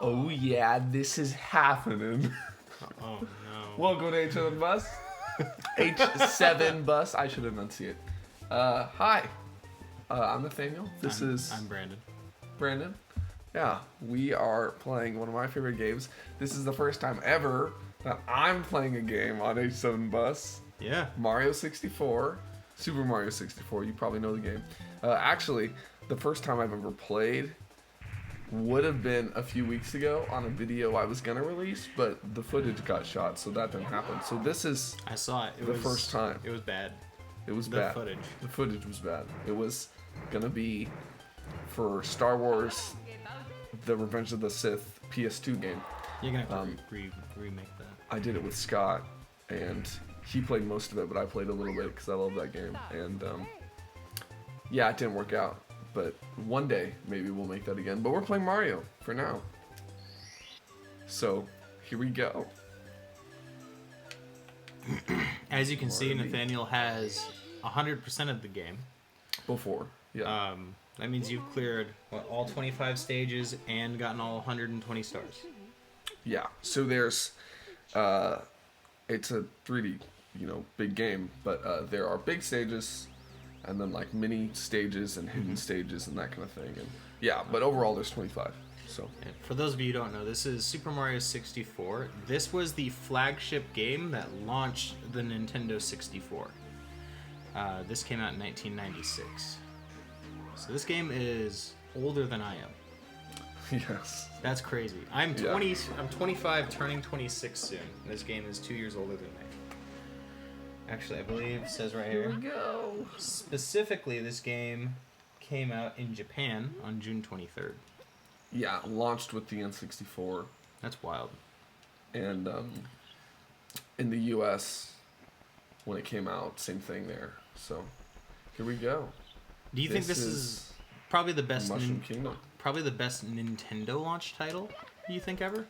Oh yeah, this is happening. Oh no. Welcome to H7 Bus. H7 Bus. I should enunciate. Hi. I'm Nathaniel. I'm Brandon. Brandon. Yeah, we are playing one of my favorite games. This is the first time ever that I'm playing a game on H7 Bus. Yeah. Mario 64. Super Mario 64. You probably know the game. Actually, the first time I've ever played would have been a few weeks ago on a video I was gonna release, but the footage got shot, so that didn't happen. So this is I saw it. the first time. It was bad. It was bad. The footage. The footage was bad. It was gonna be for Star Wars: The Revenge of the Sith PS2 game. You're gonna have to remake that. I did it with Scott, and he played most of it, but I played a little bit because I love that game. And yeah, it didn't work out. But one day, maybe we'll make that again. But we're playing Mario for now. So, here we go. As you can see, Nathaniel has 100% of the game. Before, yeah. That means you've cleared all 25 stages and gotten all 120 stars. Yeah. So there's, it's a 3D, big game. But there are big stages, and then like mini stages and hidden stages and that kind of thing. And yeah, but overall there's 25. So for those of you who don't know, this is Super Mario 64. This was the flagship game that launched the Nintendo 64. This came out in 1996. So this game is older than I am. yes. That's crazy. I'm 25, turning 26 soon. This game is 2 years older than me. Actually, I believe it says right here. Here we go. Specifically, this game came out in Japan on June 23rd. Yeah, launched with the N64. That's wild. And in the US, when it came out, same thing there. So here we go. Do you think this is probably the best? Mushroom Kingdom. Probably the best Nintendo launch title. Do you think ever?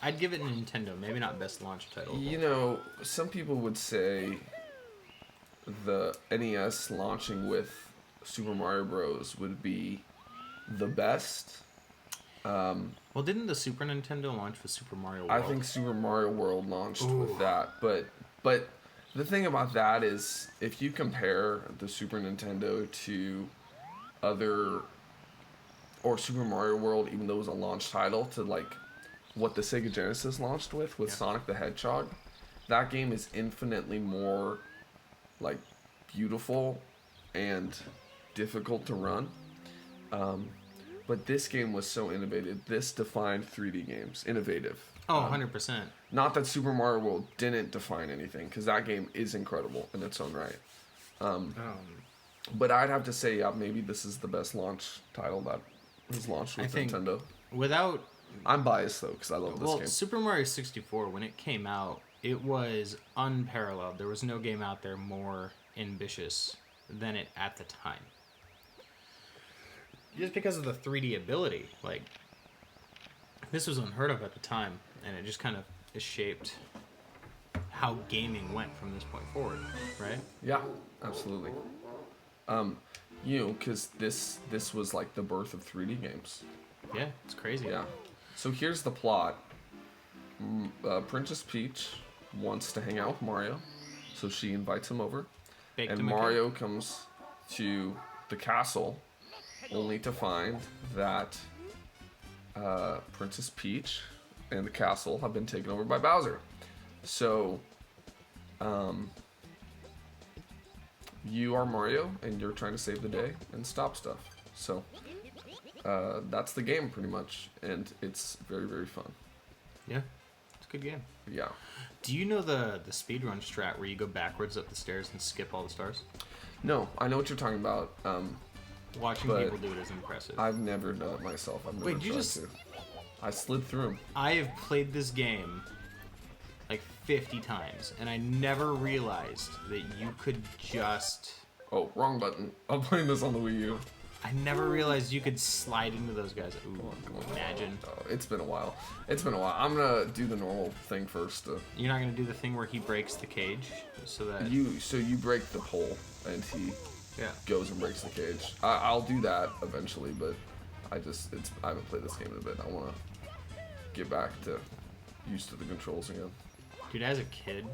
I'd give it Nintendo. Maybe not best launch title. Some people would say the NES launching with Super Mario Bros. Would be the best. Well, didn't the Super Nintendo launch with Super Mario World? I think Super Mario World launched with that. But the thing about that is, if you compare the Super Nintendo to or Super Mario World, even though it was a launch title, to like what the Sega Genesis launched with Sonic the Hedgehog, that game is infinitely more like beautiful and difficult to run. But this game was so innovative. This defined 3D games. Innovative. Oh, 100%. Not that Super Mario World didn't define anything, because that game is incredible in its own right. But I'd have to say, yeah, maybe this is the best launch title that was launched with Nintendo. I'm biased, though, because I love this game. Well, Super Mario 64, when it came out, it was unparalleled. There was no game out there more ambitious than it at the time. Just because of the 3D ability. Like, this was unheard of at the time, and it just kind of shaped how gaming went from this point forward, right? Yeah, absolutely. Because this was like the birth of 3D games. Yeah, it's crazy. Yeah. So here's the plot. Princess Peach wants to hang out with Mario, so she invites him over. And Mario comes to the castle, only to find that Princess Peach and the castle have been taken over by Bowser. So, you are Mario, and you're trying to save the day and stop stuff. So, that's the game pretty much, and it's very, very fun. Yeah, it's a good game. Yeah. Do you know the speedrun strat where you go backwards up the stairs and skip all the stars? No, I know what you're talking about. Watching people do it is impressive. I've never done it myself. I've never tried to. I slid through them. I have played this game like 50 times, and I never realized that you could just... Oh, wrong button. I'm playing this on the Wii U. I never realized you could slide into those guys. Ooh, Come on. imagine. Oh, it's been a while. I'm gonna do the normal thing first. You're not gonna do the thing where he breaks the cage, so that you break the pole and he goes and breaks the cage. I'll do that eventually, but I haven't played this game in a bit. I want to get back to used to the controls again. Dude, as a kid,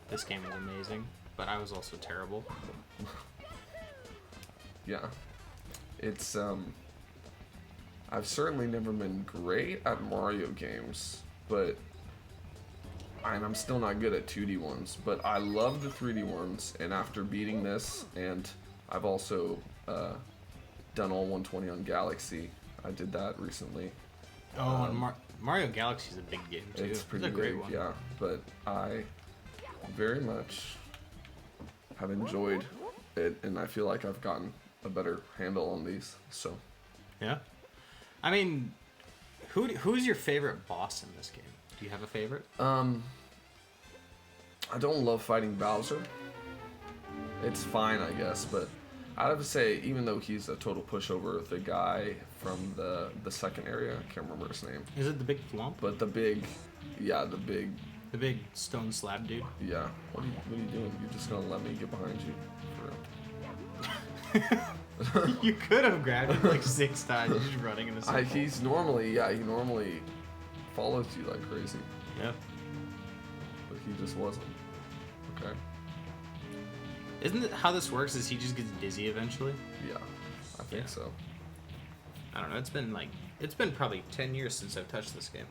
this game is amazing, but I was also terrible. Yeah, it's I've certainly never been great at Mario games, but I'm still not good at 2D ones. But I love the 3D ones, and after beating this, and I've also done all 120 on Galaxy. I did that recently. Oh, and Mario Galaxy is a big game too. It's pretty a great big, one. yeah. But I very much have enjoyed it, and I feel like I've gotten a better handle on these. So yeah, I mean, who's your favorite boss in this game? Do you have a favorite? I don't love fighting Bowser. It's fine, I guess, but I'd have to say, even though he's a total pushover, the guy from the second area, I can't remember his name. Is it the big Whomp? But the big stone slab dude. Yeah. What are you doing? You're just gonna let me get behind you? For real. You could have grabbed him like 6 times. He's just running in a circle. He normally follows you like crazy. Yeah. But he just wasn't. Okay. Isn't it how this works? Is he just gets dizzy eventually? Yeah, I think so. I don't know. It's been probably 10 years since I've touched this game.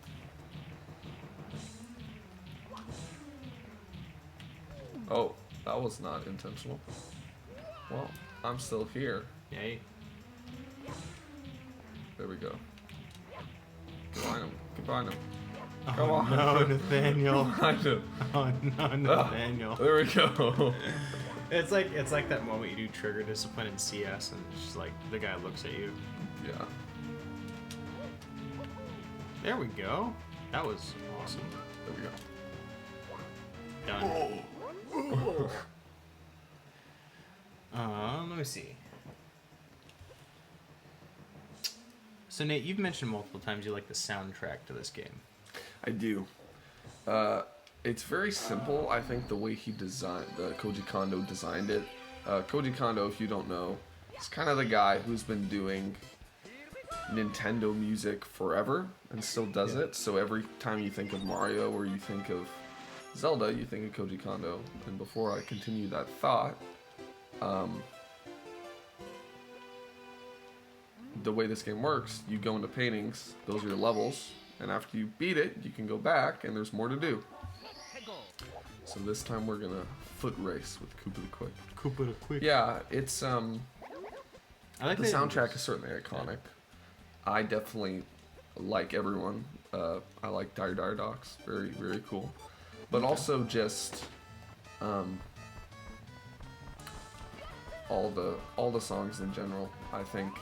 Oh, that was not intentional. Well, I'm still here. Yay. There we go. Combine him. Combine him. Oh, Come on. no, Nathaniel. I know. Oh no, Nathaniel. There we go. It's like that moment you do trigger discipline in CS, and it's just like the guy looks at you. Yeah. There we go. That was awesome. There we go. Done. Let me see. So Nate, you've mentioned multiple times you like the soundtrack to this game. I do. It's very simple. I think the way Koji Kondo designed it. Koji Kondo, if you don't know, is kind of the guy who's been doing Nintendo music forever and still does it. So every time you think of Mario or you think of Zelda, you think of Koji Kondo. And before I continue that thought, the way this game works, you go into paintings, those are your levels, and after you beat it, you can go back and there's more to do. So this time we're gonna foot race with Koopa the Quick. Koopa the Quick. Yeah, it's I like the soundtrack is certainly iconic. I definitely like everyone. I like Dire Dire Docks, very very cool. But also just all the songs in general. I think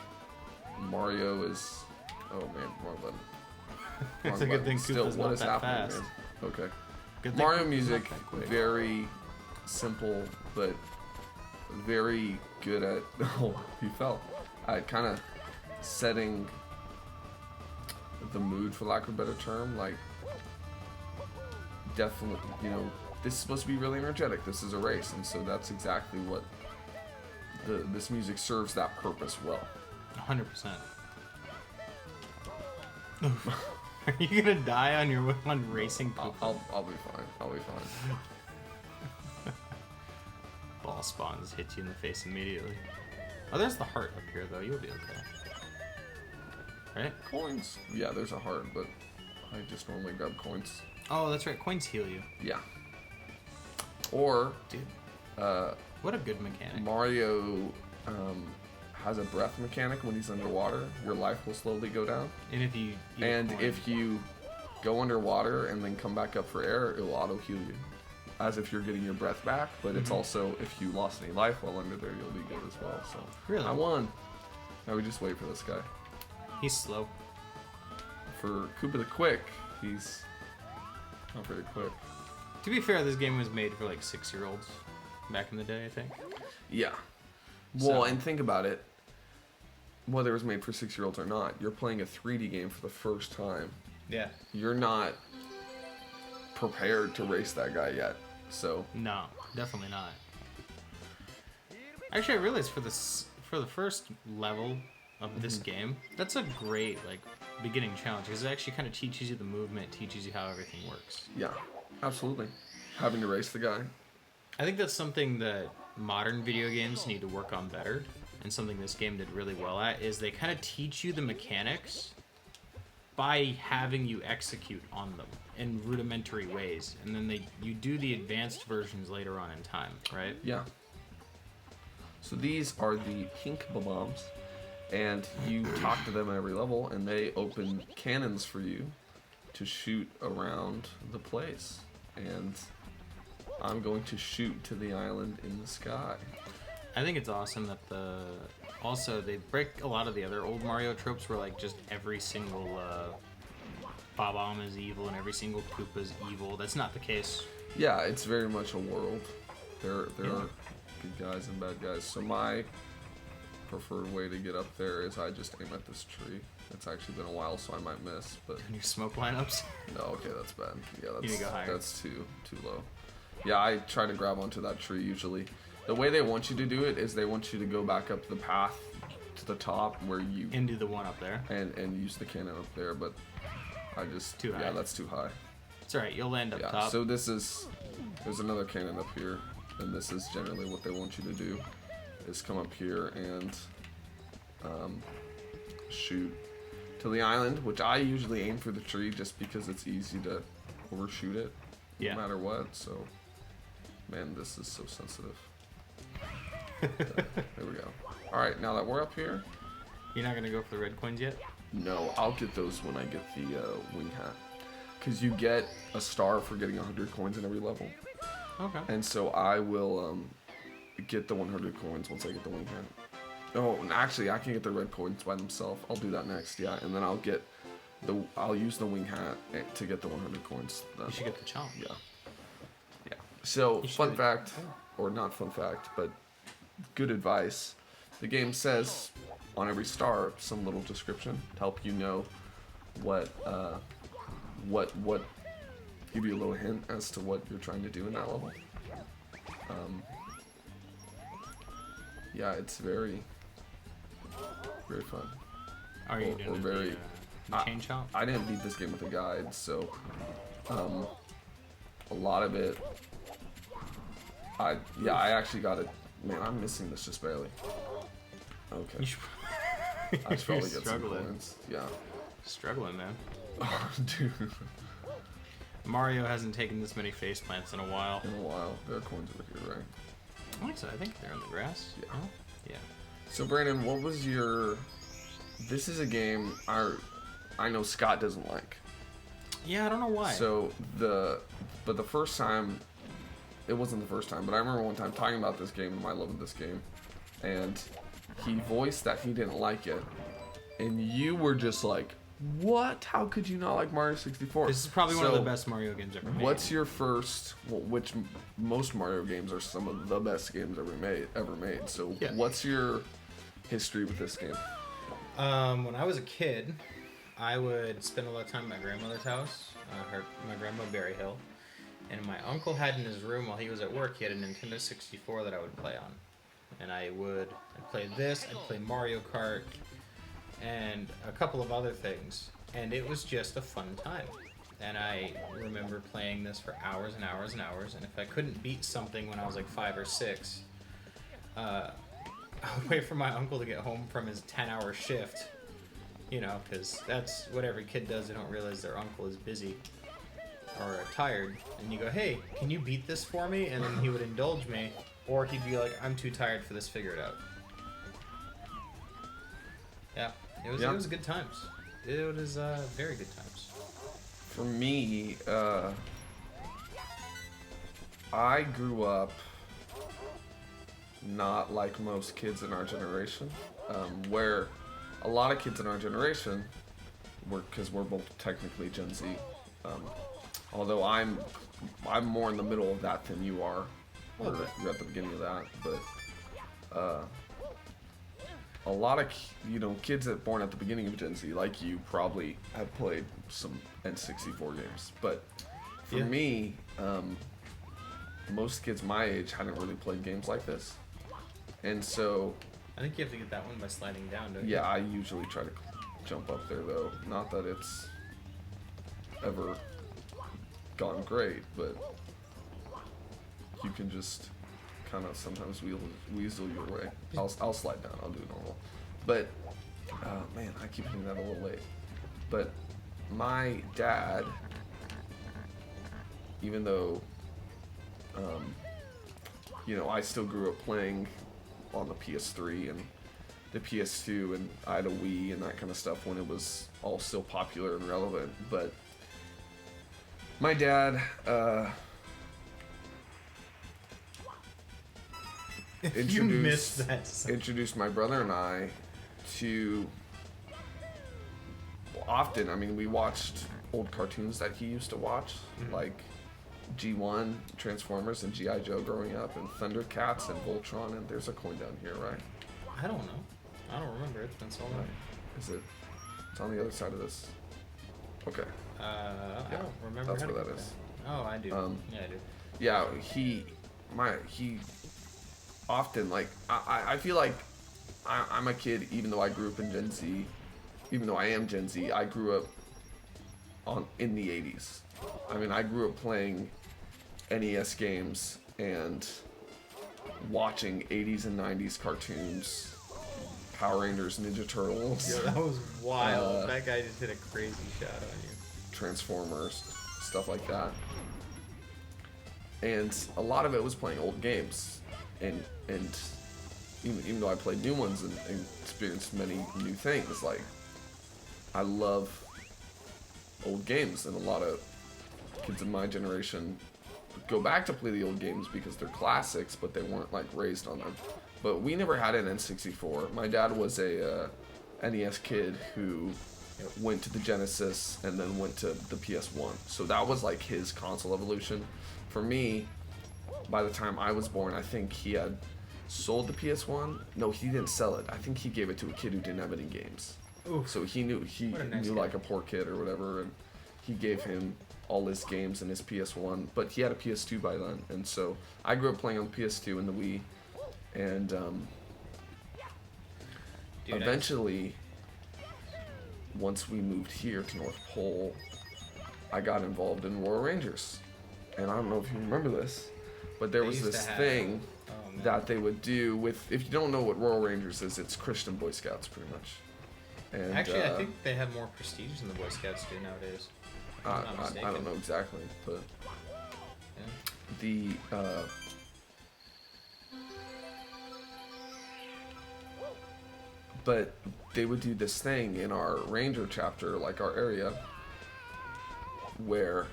Mario is. Oh man, wrong button. It's a good thing Koopa's what not is that happening, fast. man? Okay. Good thing Mario Koopa's music, not that quick. very simple, but very good at. Oh, he fell. Kind of setting the mood, for lack of a better term. Like, definitely, this is supposed to be really energetic. This is a race, and so that's exactly what this music serves that purpose well. 100%. Are you gonna die on your one racing Koopa? I'll be fine. I'll be fine. Ball spawns, hits you in the face immediately. Oh, there's the heart up here though. You'll be okay. Right? Coins. Yeah, there's a heart, but I just normally grab coins. Oh, that's right. Coins heal you. Yeah. Or, Dude, what a good mechanic. Mario has a breath mechanic. When he's underwater, your life will slowly go down. And if you eat And a coin, if you go underwater and then come back up for air, it will auto heal you, as if you're getting your breath back. But it's also, if you lost any life while under there, you'll be good as well. So Really? I won. Now we just wait for this guy. he's slow. For Koopa the Quick, he's not very quick. To be fair, this game was made for like 6-year-olds back in the day, I think. Yeah. Well, So- and think about it. Whether it was made for 6-year-olds or not, you're playing a 3D game for the first time. Yeah. You're not prepared to race that guy yet. So No, definitely not. Actually, I realized for the first level, of this game, that's a great like beginning challenge because it actually kind of teaches you the movement, teaches you how everything works. Yeah, absolutely. Having to race the guy. I think that's something that modern video games need to work on better, and something this game did really well at is they kind of teach you the mechanics by having you execute on them in rudimentary ways, and then you do the advanced versions later on in time, right? Yeah. So these are the pink Bob-ombs, and you talk to them at every level, and they open cannons for you to shoot around the place. And I'm going to shoot to the island in the sky. I think it's awesome that also they break a lot of the other old Mario tropes where like just every single Bob-omb is evil and every single Koopa is evil. That's not the case. Yeah, it's very much a world. There are good guys and bad guys. So my preferred way to get up there is I just aim at this tree. It's actually been a while, so I might miss. But And your smoke lineups? no, okay, that's bad. Yeah, You need to go higher. that's too low. Yeah, I try to grab onto that tree usually. The way they want you to do it is they want you to go back up the path to the top where you And do the one up there. and use the cannon up there, but I just Too high. yeah, that's too high. It's alright, you'll land up Yeah. top. So there's another cannon up here, and this is generally what they want you to do is come up here and shoot to the island, which I usually aim for the tree just because it's easy to overshoot it Yeah. no matter what. So man, this is so sensitive. There we go. Alright, now that we're up here, You're not gonna go for the red coins yet? no, I'll get those when I get the wing hat. Because you get a star for getting 100 coins in every level. Okay. And so I will get the 100 coins once I get the wing hat. Oh, and actually, I can get the red coins by themselves. I'll do that next, yeah. And then I'll use the wing hat to get the 100 coins. Then. You should get the chomp. Yeah. Yeah. So, You should. fun fact, or not fun fact, but good advice. The game says on every star some little description to help you know what give you a little hint as to what you're trying to do in that level. Yeah, it's very fun. Are you Or doing very- the chain chomp? I didn't beat this game with a guide, so a lot of it. I actually got it. Man, I'm missing this just barely. Okay, You should I should probably get some struggling. coins. Yeah. Struggling, man. Oh, dude. Mario hasn't taken this many face plants in a while. In a while, there are coins over here, right? I think they're in the grass. Yeah. No? Yeah. So Brandon, what was your? This is a game I know Scott doesn't like. Yeah, I don't know why. So the first time, it wasn't the first time, but I remember one time talking about this game and my love of this game, and he voiced that he didn't like it, and you were just like, "What? How could you not like Mario 64?" This is probably one of the best Mario games ever made. What's your first? Well, which most Mario games are some of the best games ever made. So Yeah. what's your history with this game? When I was a kid, I would spend a lot of time at my grandmother's house, my grandma Berry Hill, and my uncle had in his room while he was at work, he had a Nintendo 64 that I would play on. And I'd play this, I'd play Mario Kart, and a couple of other things. And it was just a fun time. And I remember playing this for hours and hours and hours, and if I couldn't beat something when I was like 5 or 6, I would wait for my uncle to get home from his 10-hour shift, you know, because that's what every kid does. They don't realize their uncle is busy or tired. And you go, "Hey, can you beat this for me?" And then he would indulge me, or he'd be like, "I'm too tired for this, figure it out." Yeah, it was good times. It was very good times. For me, I grew up not like most kids in our generation, where a lot of kids in our generation, because we're both technically Gen Z, although I'm more in the middle of that than you are. You're at the beginning of that, but a lot of kids that born at the beginning of Gen Z, like you, probably have played some N64 games. But for me, most kids my age hadn't really played games like this, and so I think you have to get that one by sliding down, don't you? Yeah, I usually try to jump up there though. Not that it's ever gone great, but you can just kind of sometimes weasel your way. I'll slide down. I'll do normal. But man, I keep hitting that a little late. But my dad, even though you know, I still grew up playing on the PS3 and the PS2, and I had a Wii and that kind of stuff when it was all still popular and relevant. But my dad introduced my brother and I to, often, I mean, we watched old cartoons that he used to watch, like G1, Transformers, and G.I. Joe growing up, and Thundercats and Voltron, and there's a coin down here, right? I don't know. I don't remember. It's been so long. Is it? It's on the other side of this. Okay. I don't remember. That's where that is. Oh, I do. Yeah, I do. Yeah, he often, like, I feel like I'm a kid, even though I grew up in Gen Z, even though I am Gen Z, I grew up in the 80s. I mean, I grew up playing NES games and watching 80s and 90s cartoons, Power Rangers, Ninja Turtles. Yo, that was wild. That guy just hit a crazy shot on you. Transformers, stuff like that. And a lot of it was playing old games. And even though I played new ones and experienced many new things, like, I love old games, and a lot of kids in my generation go back to play the old games because they're classics, but they weren't like raised on them. But we never had an N64. My dad was a NES kid who went to the Genesis and then went to the PS1. So that was like his console evolution. For me, by the time I was born, I think he had sold the PS1. No, he didn't sell it. I think he gave it to a kid who didn't have any games. Oof. So he knew Nice like a poor kid or whatever, and he gave him all his games and his PS1. But he had a PS2 by then, and so I grew up playing on the PS2 and the Wii, and eventually, once we moved here to North Pole, I got involved in Royal Rangers, and I don't know if you remember this, but there was this thing that they would do with. If you don't know what Royal Rangers is, it's Christian Boy Scouts, pretty much. And, actually, I think they have more prestige than the Boy Scouts do nowadays. I don't know exactly, but the but they would do this thing in our Ranger chapter, like our area, where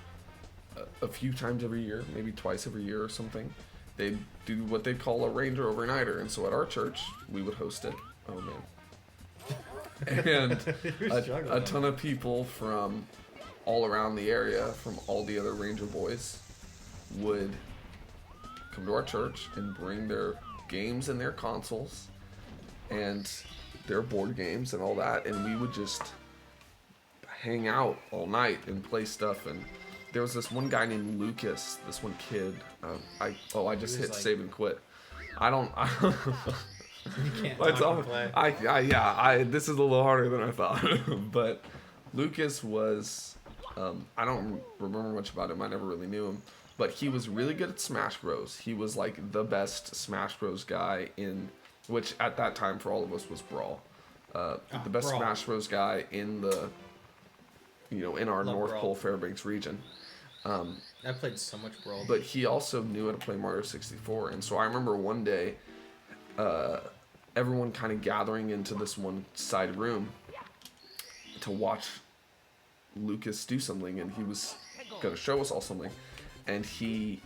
a few times every year, maybe twice every year or something, they'd do what they call a Ranger Overnighter. And so at our church, we would host it. Oh man. And a ton of people from all around the area, from all the other Ranger boys, would come to our church and bring their games and their consoles and their board games and all that, and we would just hang out all night and play stuff. And there was this one guy named Lucas, this one kid. I just hit save and quit. I don't. You can't talk and play. This is a little harder than I thought. But Lucas was, I don't remember much about him. I never really knew him. But he was really good at Smash Bros. He was like the best Smash Bros guy in, which at that time for all of us was Brawl. The best Brawl. Smash Bros guy in the, in our North Pole Fairbanks region. I played so much Brawl. But he also knew how to play Mario 64. And so I remember one day, everyone kind of gathering into this one side room to watch Lucas do something, and he was going to show us all something. And he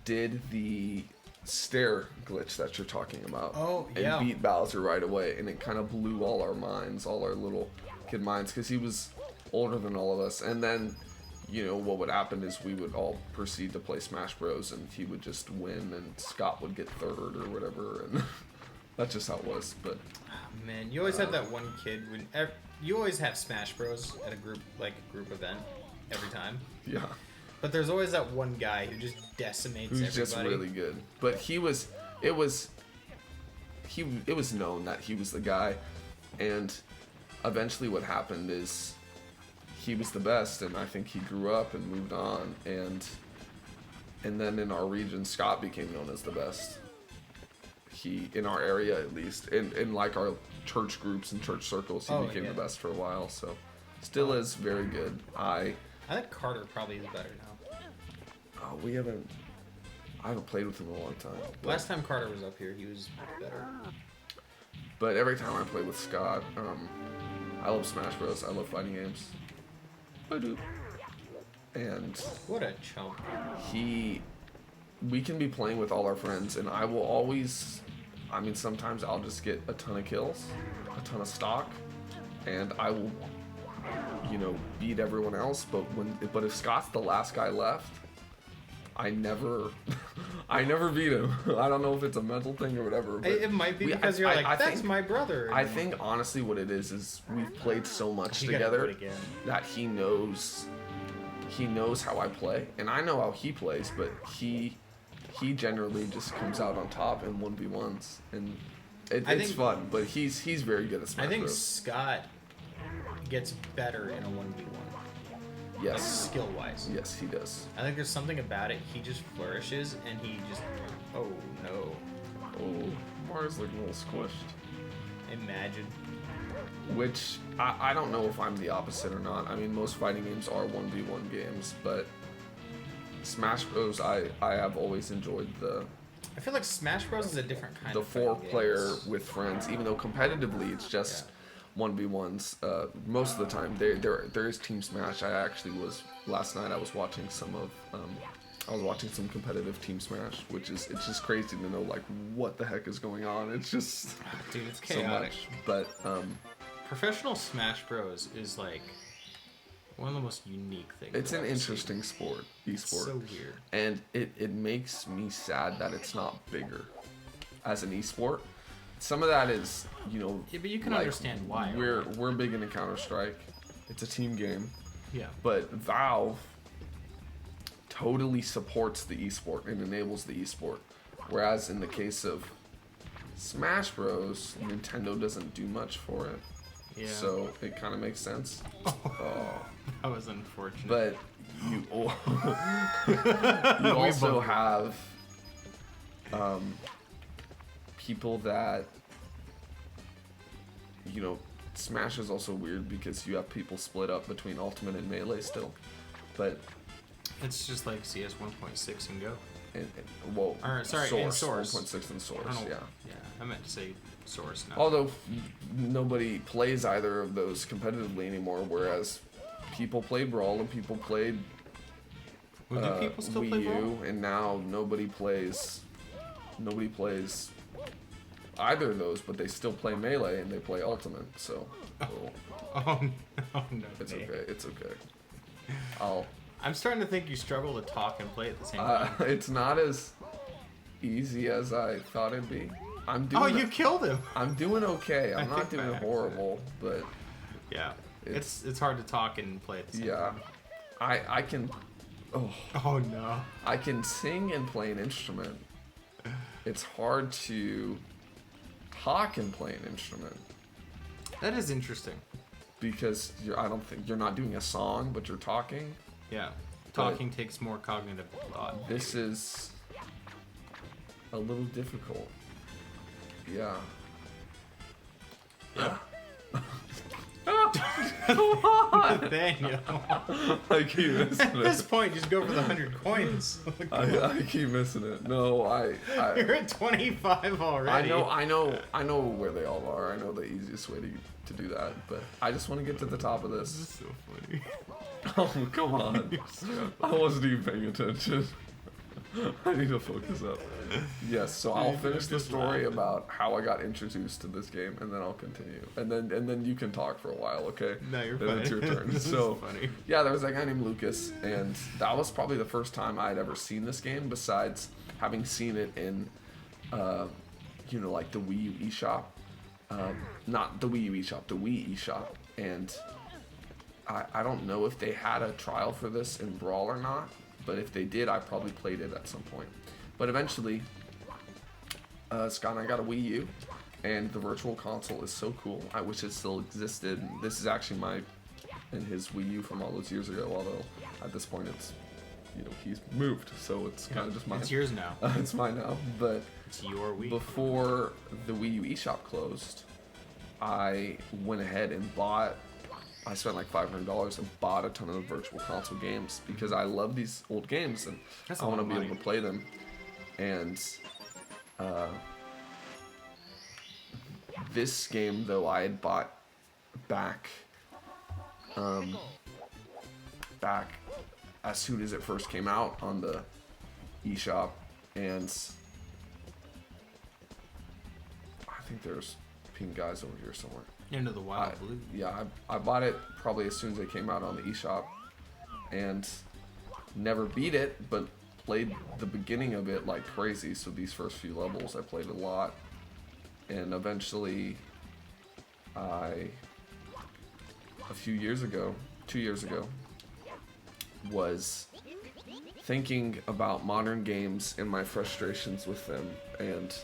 did the stair glitch that you're talking about. Oh, and yeah. beat Bowser right away, and it kind of blew all our minds, all our little kid minds, because he was older than all of us. And then, what would happen is we would all proceed to play Smash Bros, and he would just win, and Scott would get third or whatever, and that's just how it was. But man, you always have that one kid you always have Smash Bros at a group event every time. Yeah. But there's always that one guy who just decimates everybody. Who's just really good. But it was it was known that he was the guy, and eventually what happened is he was the best, and I think he grew up and moved on, and then in our region, Scott became known as the best. He, in our area at least, in like our church groups and church circles, he became the best for a while. So, still is very good. I think Carter probably is better now. I haven't played with him in a long time. Last time Carter was up here, he was better. But every time I play with Scott, I love Smash Bros. I love fighting games. I do. And what a chump. We can be playing with all our friends, and I will always, I mean, sometimes I'll just get a ton of kills, a ton of stock, and I will, beat everyone else. But if Scott's the last guy left, I never beat him. I don't know if it's a mental thing or whatever. But it might be because you're like, that's my brother. I think honestly what it is we've played so much together that he knows how I play, and I know how he plays, but he generally just comes out on top in 1v1s, and it's fun. But he's very good at Smash Bros. I think Scott gets better in a 1v1. Yes. Like skill-wise. Yes, he does. I think there's something about it. He just flourishes, and he just... Oh, no. Oh, Mario's looking a little squished. Imagine. Which, I don't know if I'm the opposite or not. I mean, most fighting games are 1v1 games, but Smash Bros. I have always enjoyed the... I feel like Smash Bros. Is a different kind of fighting games. The 4-player with friends, even though competitively it's just... Yeah. 1v1s most of the time. There is Team Smash. Last night I was watching some competitive Team Smash, it's just crazy to know like what the heck is going on. It's just dude, it's chaotic. So much. But professional Smash Bros is like one of the most unique things. It's an interesting sport, esport. It's so weird. And it makes me sad that it's not bigger as an esport. Some of that is, Yeah, but you can understand why. We're big into Counter-Strike. It's a team game. Yeah. But Valve totally supports the esport and enables the esport. Whereas in the case of Smash Bros, Nintendo doesn't do much for it. Yeah. So it kind of makes sense. Oh. That was unfortunate. But you also have people that, Smash is also weird because you have people split up between Ultimate and Melee still, but it's just like CS 1.6 and Go. Source, Source 1.6 and Source, yeah. Yeah, I meant to say Source now. Although nobody plays either of those competitively anymore, whereas people played Brawl and people played do people still Wii play U, Brawl? and now nobody plays either of those, but they still play Melee and they play Ultimate, so... Oh no. It's okay, it's okay. I'm starting to think you struggle to talk and play at the same time. It's not as easy as I thought it'd be. You killed him! I'm doing okay. I'm not doing horrible, but... Yeah. It's hard to talk and play at the same time. Yeah. I can... Oh no. I can sing and play an instrument. It's hard to talk and play an instrument. That is interesting. Because I don't think you're not doing a song, but you're talking. Yeah. Talking takes more cognitive thought. This is a little difficult. Yeah. Yeah. Come on! Nathaniel. I keep missing At this point, just go for the 100 coins. I keep missing it. No, You're at 25 already. I know where they all are. I know the easiest way to do that, but I just want to get to the top of this. This is so funny. Oh, come on. I wasn't even paying attention. I need to focus up. Yes, so I'll finish the story about how I got introduced to this game, and then I'll continue. And then you can talk for a while, okay? No, you're then fine. It's your turn. This so, is funny. Yeah, there was that guy named Lucas, and that was probably the first time I'd ever seen this game, besides having seen it in, like the Wii U eShop. Not the Wii U eShop, the Wii eShop. And I don't know if they had a trial for this in Brawl or not, but if they did, I probably played it at some point. But eventually, Scott and I got a Wii U, And the Virtual Console is so cool. I wish it still existed. This is actually my and his Wii U from all those years ago, although at this point it's, you know, he's moved, so it's kind of just mine. It's yours now. It's mine now, but It's your Wii. before the Wii U eShop closed, I went ahead and I spent like $500 and bought a ton of the Virtual Console games because I love these old games and That's I a lot want to of be able money. to play them. And this game, though, I had bought back as soon as it first came out on the eShop, and I think there's pink guys over here somewhere. Into the Wild Blue. Yeah, I bought it probably as soon as it came out on the eShop, and never beat it, but played the beginning of it like crazy. So these first few levels I played a lot, and eventually a few years ago, 2 years ago, was thinking about modern games and my frustrations with them, and,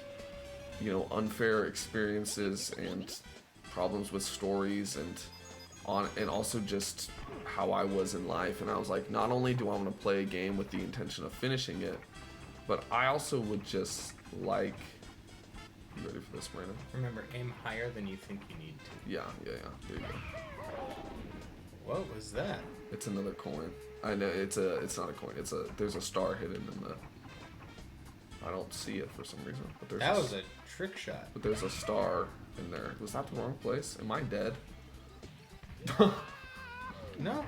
you know, unfair experiences and problems with stories, and also just how I was in life. And I was like, not only do I want to play a game with the intention of finishing it, but I also would just like... You ready for this, Brandon? Remember, aim higher than you think you need to. Yeah. There you go. What was that? It's another coin. I know it's not a coin. There's a star hidden in the... I don't see it for some reason, but there's That was a trick shot. But there's a star in there. Was that the wrong place? Am I dead? No.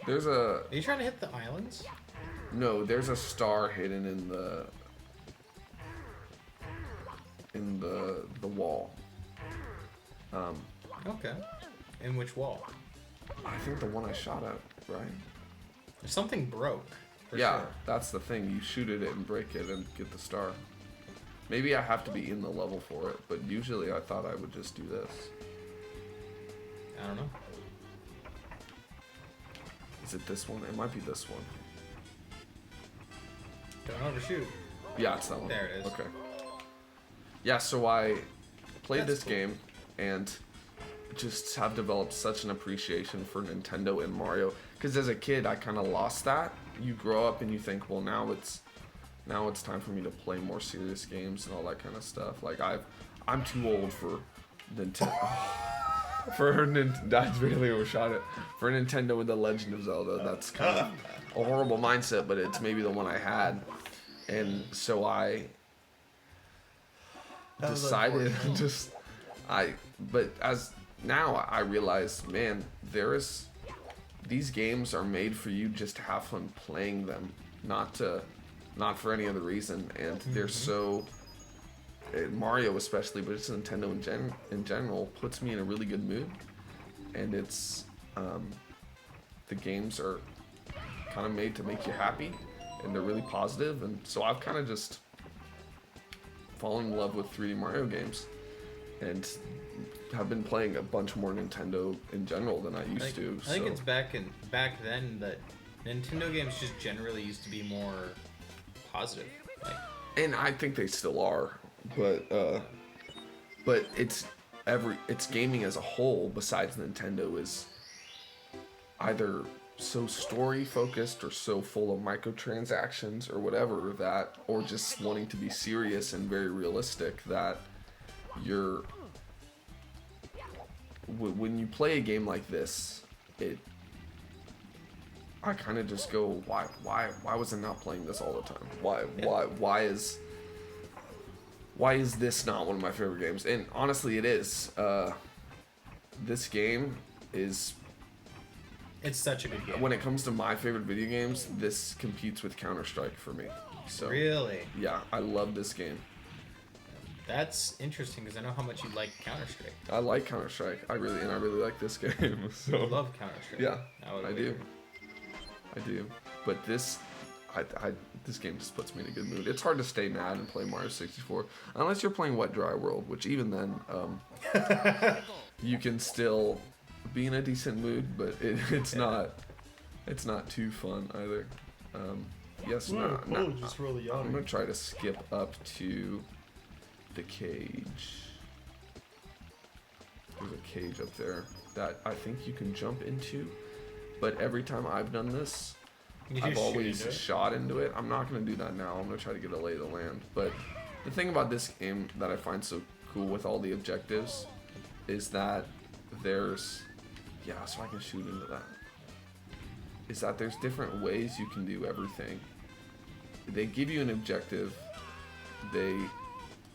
There's a... Are you trying to hit the islands? No, there's a star hidden in the wall. Okay. In which wall? I think the one I shot at, right? Something broke. For Yeah, sure. that's the thing. You shoot at it and break it and get the star. Maybe I have to be in the level for it, but usually I thought I would just do this. I don't know. Is it this one? It might be this one. Don't overshoot. Yeah, it's that one. There it is. Okay. Yeah, so I played That's this cool. game and just have developed such an appreciation for Nintendo and Mario. Because as a kid, I kind of lost that. You grow up and you think, well, now it's time for me to play more serious games and all that kind of stuff. Like I'm too old for Nintendo. That's really overshot it. For Nintendo with The Legend of Zelda, that's kind of a horrible mindset, but it's maybe the one I had. And so I decided but as now I realize, man, these games are made for you just to have fun playing them, not for any other reason. And they're so... Mario especially, but it's Nintendo in general, puts me in a really good mood. And it's... the games are kind of made to make you happy, and they're really positive. And so I've kind of just fallen in love with 3D Mario games, and have been playing a bunch more Nintendo in general than I used to. I think it's back then that Nintendo games just generally used to be more positive. Like, And I think they still are, but it's gaming as a whole besides Nintendo is either so story focused or so full of microtransactions or whatever, that, or just wanting to be serious and very realistic, that when you play a game like this, I kind of just go, why was I not playing this all the time? Why is this not one of my favorite games? And honestly, it is. This game is... it's such a good game. When it comes to my favorite video games, this competes with Counter-Strike for me. So Really? yeah, I love this game. That's interesting because I know how much you like Counter-Strike. I like Counter-Strike. I really like this game. So I love Counter-Strike. yeah, would I agree. do. But this game just puts me in a good mood. It's hard to stay mad and play Mario 64 unless you're playing Wet Dry World, which even then, you can still be in a decent mood, but it's not too fun either. I'm gonna try to skip up to the cage. there's a cage up there that I think you can jump into, but every time I've done this, I've always shot into it. I'm not going to do that now. I'm going to try to get a lay of the land. But the thing about this game that I find so cool with all the objectives is that there's... Yeah, so I can shoot into that. Is that there's different ways you can do everything. They give you an objective. They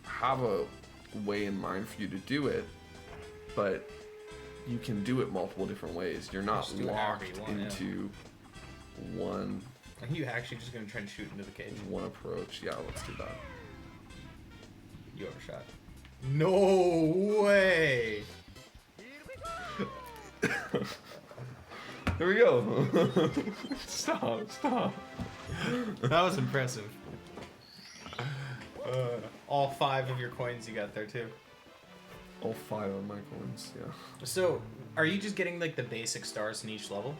have a way in mind for you to do it, but you can do it multiple different ways. You're not locked into one. Are you actually just gonna try and shoot into the cage? One approach. Yeah, let's do that. You overshot. No way! Here we go. Stop. That was impressive. All 5 of your coins you got there too. All 5 of my coins, yeah. So, are you just getting like the basic stars in each level?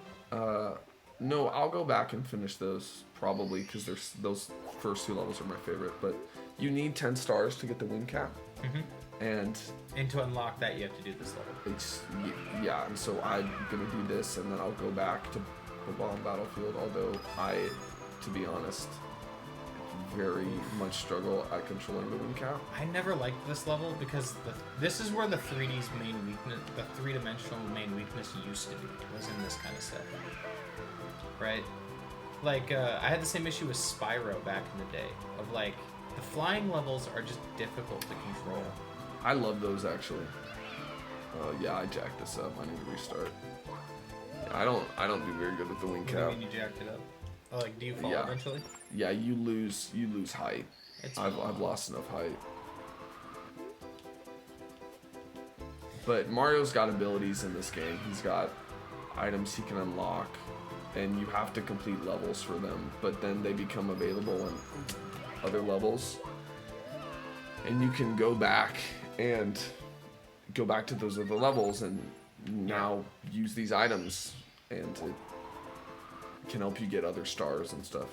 No, I'll go back and finish those probably because those first 2 levels are my favorite. But you need 10 stars to get the win cap, and to unlock that you have to do this level. Yeah, and so I'm gonna do this, and then I'll go back to the Bob-omb Battlefield. Although I, to be honest, very much struggle at controlling the win cap. I never liked this level because this is where the 3D's main weakness, the 3-dimensional main weakness used to be, was in this kind of stuff. Right? Like, I had the same issue with Spyro back in the day, of like, the flying levels are just difficult to control. I love those actually. Yeah, I jacked this up. I need to restart. Yeah, I don't do very good with the wing cap. What do you mean you jacked it up? Oh, like, do you fall eventually? Yeah, you lose height. I've lost enough height. But Mario's got abilities in this game. He's got items he can unlock, and you have to complete levels for them, but then they become available in other levels. And you can go back to those other levels and now use these items, and it can help you get other stars and stuff.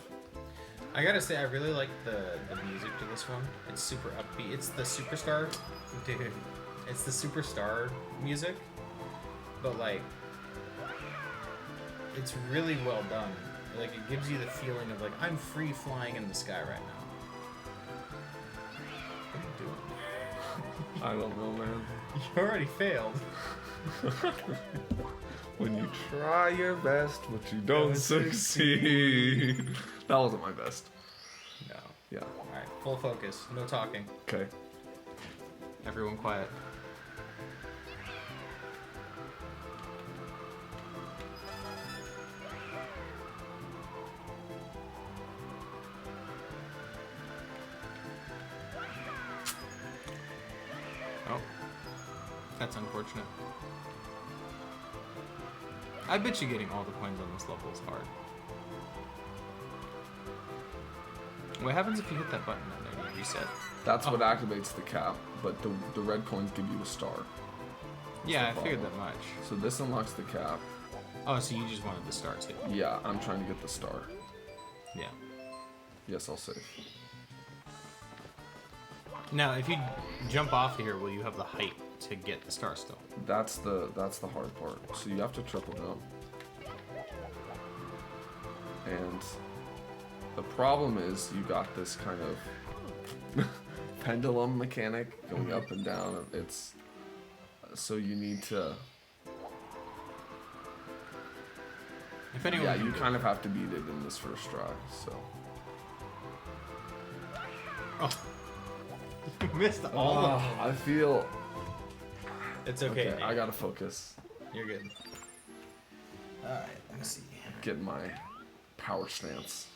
I gotta say, I really like the music to this one. It's super upbeat. It's the Superstar, dude. It's the Superstar music, but like, it's really well done. Like, it gives you the feeling of like, I'm free flying in the sky right now. What are you doing? I don't know, man. You already failed. When you try your best, but you don't succeed. That wasn't my best. No. Yeah. Alright, full focus. No talking. Okay. Everyone quiet. Oh. That's unfortunate. I bet you getting all the coins on this level is hard. What happens if you hit that button and then you reset? That's what activates the cap, but the red coins give you a star. Yeah, I figured that much. So this unlocks the cap. Oh, so you just wanted the star too? Yeah, I'm trying to get the star. Yeah. Yes, I'll save. Now, if you jump off of here, will you have the height to get the star still? That's the hard part. So you have to triple jump. And the problem is you got this kind of pendulum mechanic going up and down. It's so you need to. If anyone, yeah, you kind of have to beat it in this first try. So. Oh. You missed all of them. I feel. It's okay. I gotta focus. You're good. Alright, let me see. Get my power stance.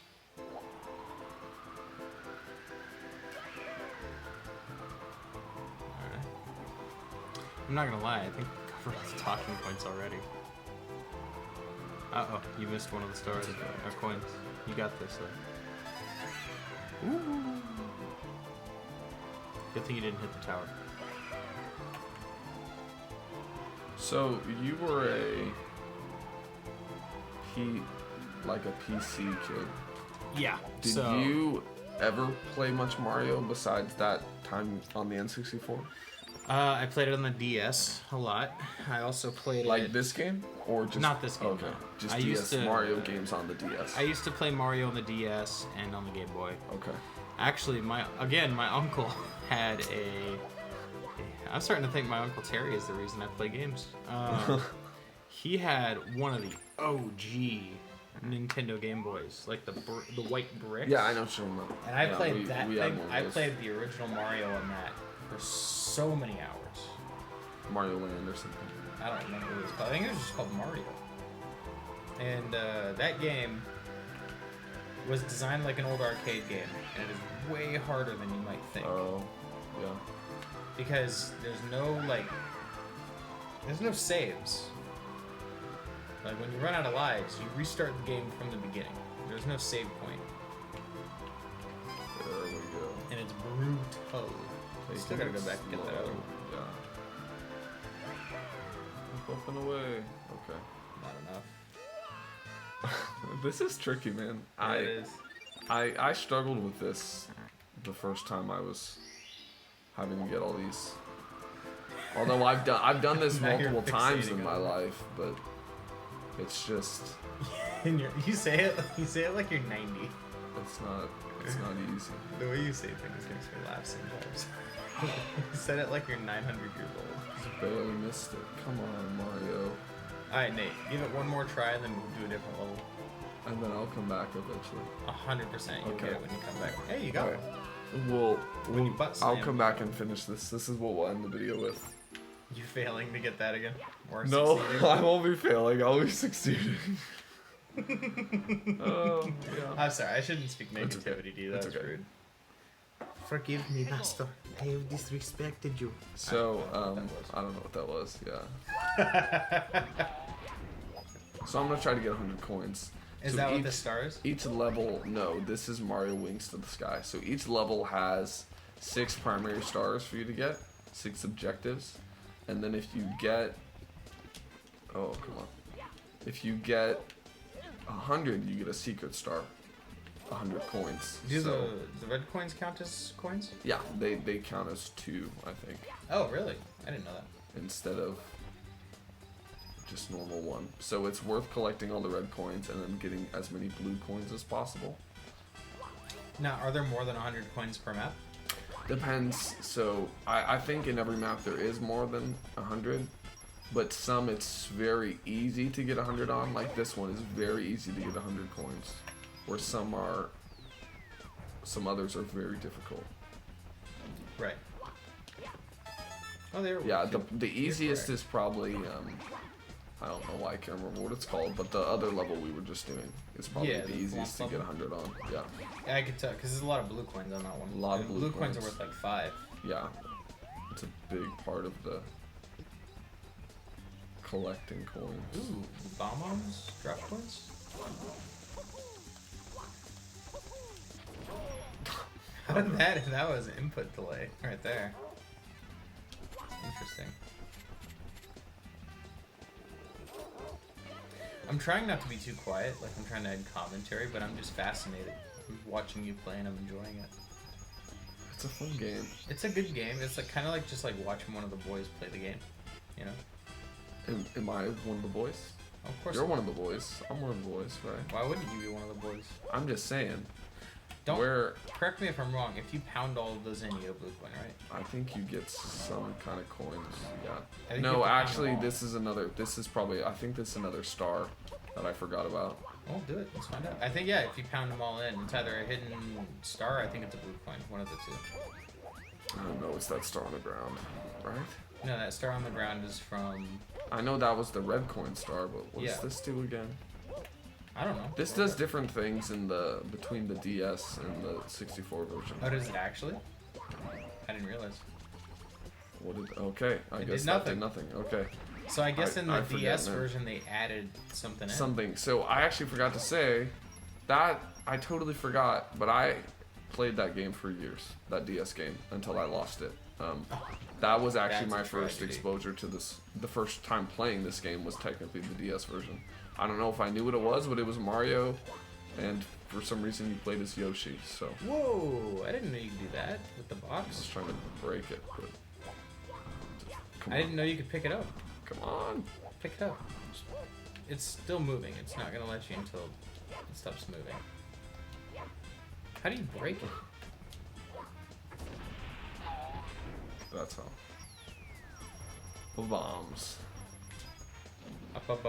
Alright. I'm not gonna lie, I think we covered all the talking points already. Uh-oh, you missed one of the stars. Or coins. You got this, though. Ooh. Good thing you didn't hit the tower. So you were like a PC kid. Yeah. Did you ever play much Mario besides that time on the N64? I played it on the DS a lot. I also played Like it... this game? Or just... Not this game, Okay. no. Just I DS used to- Mario games on the DS. I used to play Mario on the DS and on the Game Boy. Okay. Actually, my uncle had a... I'm starting to think my Uncle Terry is the reason I play games. He had one of the OG Nintendo Game Boys, like the white bricks. Yeah, I know what you're talking about. And I Yeah, played we that had thing. one of I those. played the original Mario on that for so many hours. Mario Land or something. I don't remember what it was called. I think it was just called Mario. And that game was designed like an old arcade game, and it is way harder than you might think. Oh, yeah. Because there's no saves. Like when you run out of lives, you restart the game from the beginning. There's no save point, There we go. and it's brutal. Still gotta go back and get that other one. Yeah. Up and away. Okay. Not enough. This is tricky, man. Yeah, it is. I struggled with this the first time I was having to get all these. Although I've done this Now you're multiple times fixating in my on it. life, but it's just And you say it like you're 90. it's not easy. The way you say things makes me laugh sometimes. You said it like you're 900 years old. Just barely missed it. Come on, Mario. Alright, Nate, give it one more try and then we'll do a different level. And then I'll come back eventually. 100% you'll Okay. get it when you come back. Hey, you got Alright. one. We'll you butt I'll slam. come back and finish this. This is what we'll end the video with. You failing to get that again? Or No, succeeding? I won't be failing. I'll be succeeding. Oh, yeah. I'm sorry, I shouldn't speak It's okay. negativity to you. That's It's okay. rude. Forgive me, Master. I have disrespected you. So, I don't know what that was. I don't know what that was, yeah. So I'm gonna try to get 100 coins. Is So that what the star is? Each level, no, this is Mario Wings to the Sky. So each level has 6 primary stars for you to get, 6 objectives, and then if you get, oh come on, if you get 100, you get a secret star, 100 coins. Do So, the red coins count as coins? yeah, they count as 2, I think, Oh, really? I didn't know that. instead of just normal 1. So it's worth collecting all the red coins and then getting as many blue coins as possible. Now, are there more than 100 coins per map? Depends. So I think in every map there is more than 100, but some it's very easy to get 100 on. Like this one is very easy to get 100 coins, where some others are very difficult. Right. Oh, there. Yeah, the easiest is probably I don't know why I can't remember what it's called, but the other level we were just doing is probably Yeah, the the easiest to Whomp get level. 100 on. Yeah, Yeah, I could tell because there's a lot of blue coins on that one. A lot of And blue coins are coins. worth like 5. yeah, it's a big part of the collecting coins. Ooh, Bob-ombs? Drop coins? How did that was an input delay right there. Interesting. I'm trying not to be too quiet, like I'm trying to add commentary, but I'm just fascinated. I'm watching you play and I'm enjoying it. It's a fun game. It's a good game. It's like kind of like just like watching one of the boys play the game, you know? Am I one of the boys? Of course. You're one of the boys. I'm one of the boys, right? Why wouldn't you be one of the boys? I'm just saying. Don't Where correct me if I'm wrong. If you pound all of those in, you get a blue coin, right? I think you get some kind of coins. I Yeah. think you No, have to pound actually, them all. this is another. This is probably. I think this is another star that I forgot about. Well, do it. Let's find out. I think yeah. If you pound them all in, it's either a hidden star. I think it's a blue coin. One of the two. I don't know. It's that star on the ground, right? No, that star on the ground is from. I know that was the red coin star, but what does Yeah. this do again? I don't know. This does different things in the between the DS and the 64 version. Oh, does it actually? I didn't realize. What did? Okay, I It guess did that did nothing. nothing. Okay. So I guess in the I forget DS now. version they added something in. Something. So I actually forgot to say that I totally forgot, but I played that game for years, that DS game, until I lost it. That was actually That's my a first tragedy. exposure to this. The first time playing this game was technically the DS version. I don't know if I knew what it was, but it was Mario, and for some reason you played as Yoshi. So Whoa! I didn't know you could do that with the I was box. trying to break it, but Come I on. didn't know you could pick it up. Come on. Pick it up. It's still moving. It's not gonna let you until it stops moving. How do you break it? That's how. Bombs. Bomb.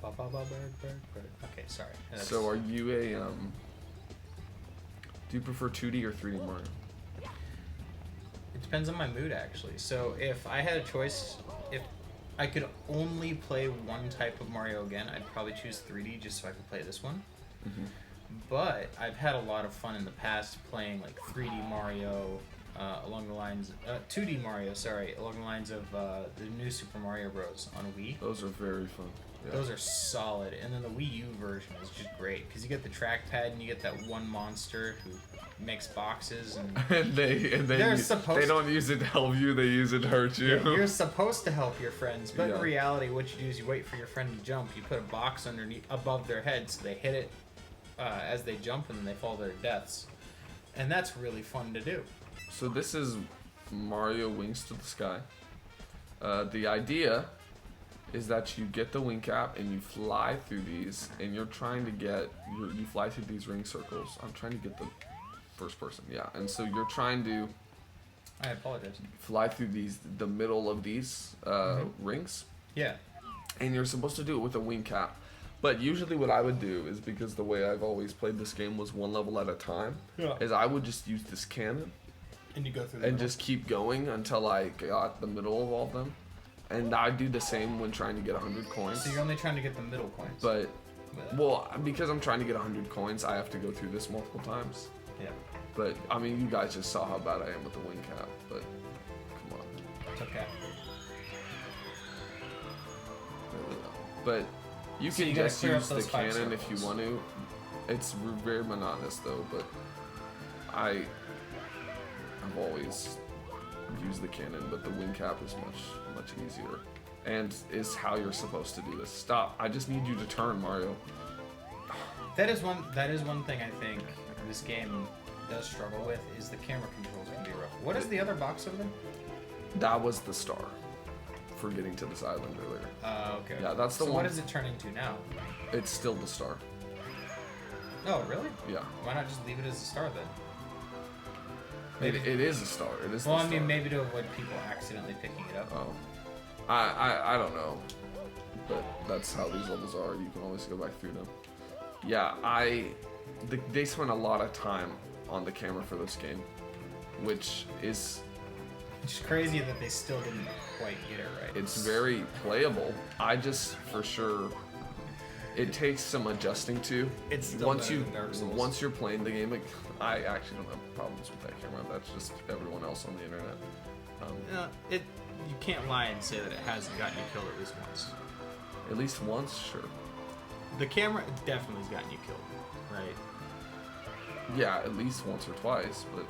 Okay, sorry. So are you a do you prefer 2D or 3D Mario? It depends on my mood, actually. So if I had a choice, if I could only play one type of Mario again, I'd probably choose 3D just so I could play this one. Mm-hmm. But I've had a lot of fun in the past playing like 3D Mario, along the lines, 2D Mario, sorry, along the lines of the new Super Mario Bros. On Wii. Those are very fun. Yeah. Those are solid, and then the Wii U version is just great because you get the trackpad and you get that one monster who makes boxes and they don't use it to help you, they use it to hurt you. Yeah, you're supposed to help your friends, but Yeah. in reality, what you do is you wait for your friend to jump. You put a box underneath, above their head, so they hit it as they jump, and then they fall to their deaths, and that's really fun to do. So this is Mario Wings to the Sky. The idea is that you get the wing cap and you fly through these, and you're trying to get you fly through these ring circles. I'm trying to get the first person, yeah. And so you're trying to I apologize. fly through the middle of these rings, Yeah. and you're supposed to do it with a wing cap. But usually what I would do is, because the way I've always played this game was one level at a time, is I would just use this cannon And you go through and just keep going until I got the middle of all of them. And I do the same when trying to get 100 coins. So you're only trying to get the middle coins. But, well, because I'm trying to get 100 coins, I have to go through this multiple times. Yeah. But, I mean, you guys just saw how bad I am with the wing cap, but come on. It's okay. There we go. But you So can you gotta just clear up use the those 5 cannon if you circles. want to. It's very monotonous, though, but I've always used the cannon, but the wing cap is much easier. And is how you're supposed to do this. Stop. I just need you to turn, Mario. That is one thing I think this game does struggle with, is the camera controls can be rough. What is the other box over there? That was the star for getting to this island earlier. Okay. Yeah, that's the so one. what does it turn into now? It's still the star. Oh, really? Yeah. Why not just leave it as a star then? It is a star. It is Well, the I star. mean, maybe to avoid people accidentally picking it up. Oh. I don't know. But that's how these levels are. You can always go back through them. Yeah, they spent a lot of time on the camera for this game, which is... It's crazy that they still didn't quite get it right. It's very playable. I just, for sure, it takes some adjusting to. It's still once better than Dark Souls. once you're playing the game, I actually don't have problems with that camera. That's just everyone else on the internet. You can't lie and say that it hasn't gotten you killed at least once. At least once, sure. The camera definitely has gotten you killed, right? Yeah, at least once or twice, but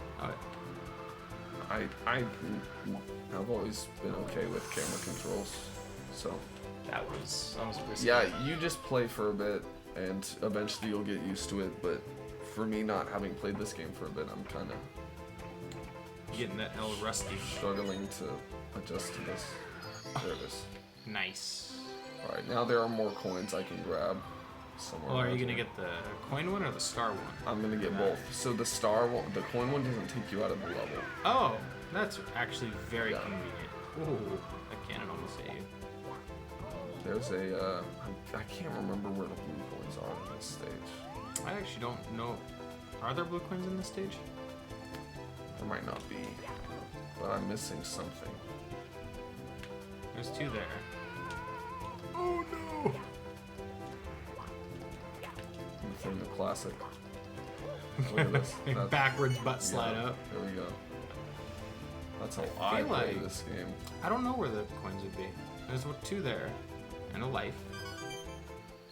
I've always been okay with camera controls. So That was risky. yeah, you just play for a bit, and eventually you'll get used to it. But for me, not having played this game for a bit, I'm kind of Getting that L rusty. struggling to adjust to this. There it is. Nice. All right, now there are more coins I can grab somewhere. Well, are you around gonna here. get the coin one or the star one? I'm gonna get both. So the coin one doesn't take you out of the level. Oh, that's actually very Yeah. convenient. Ooh, that cannon almost hit you. There's a I can't remember where the blue coins are in this stage. I actually don't know. Are there blue coins in this stage? There might not be, but I'm missing something. There's 2 there. Oh no! Nathaniel classic. Look at this. That's- Backwards butt slide yeah, up. There we go. That's how I I feel play like- this game. I don't know where the coins would be. There's 2 there, and a life.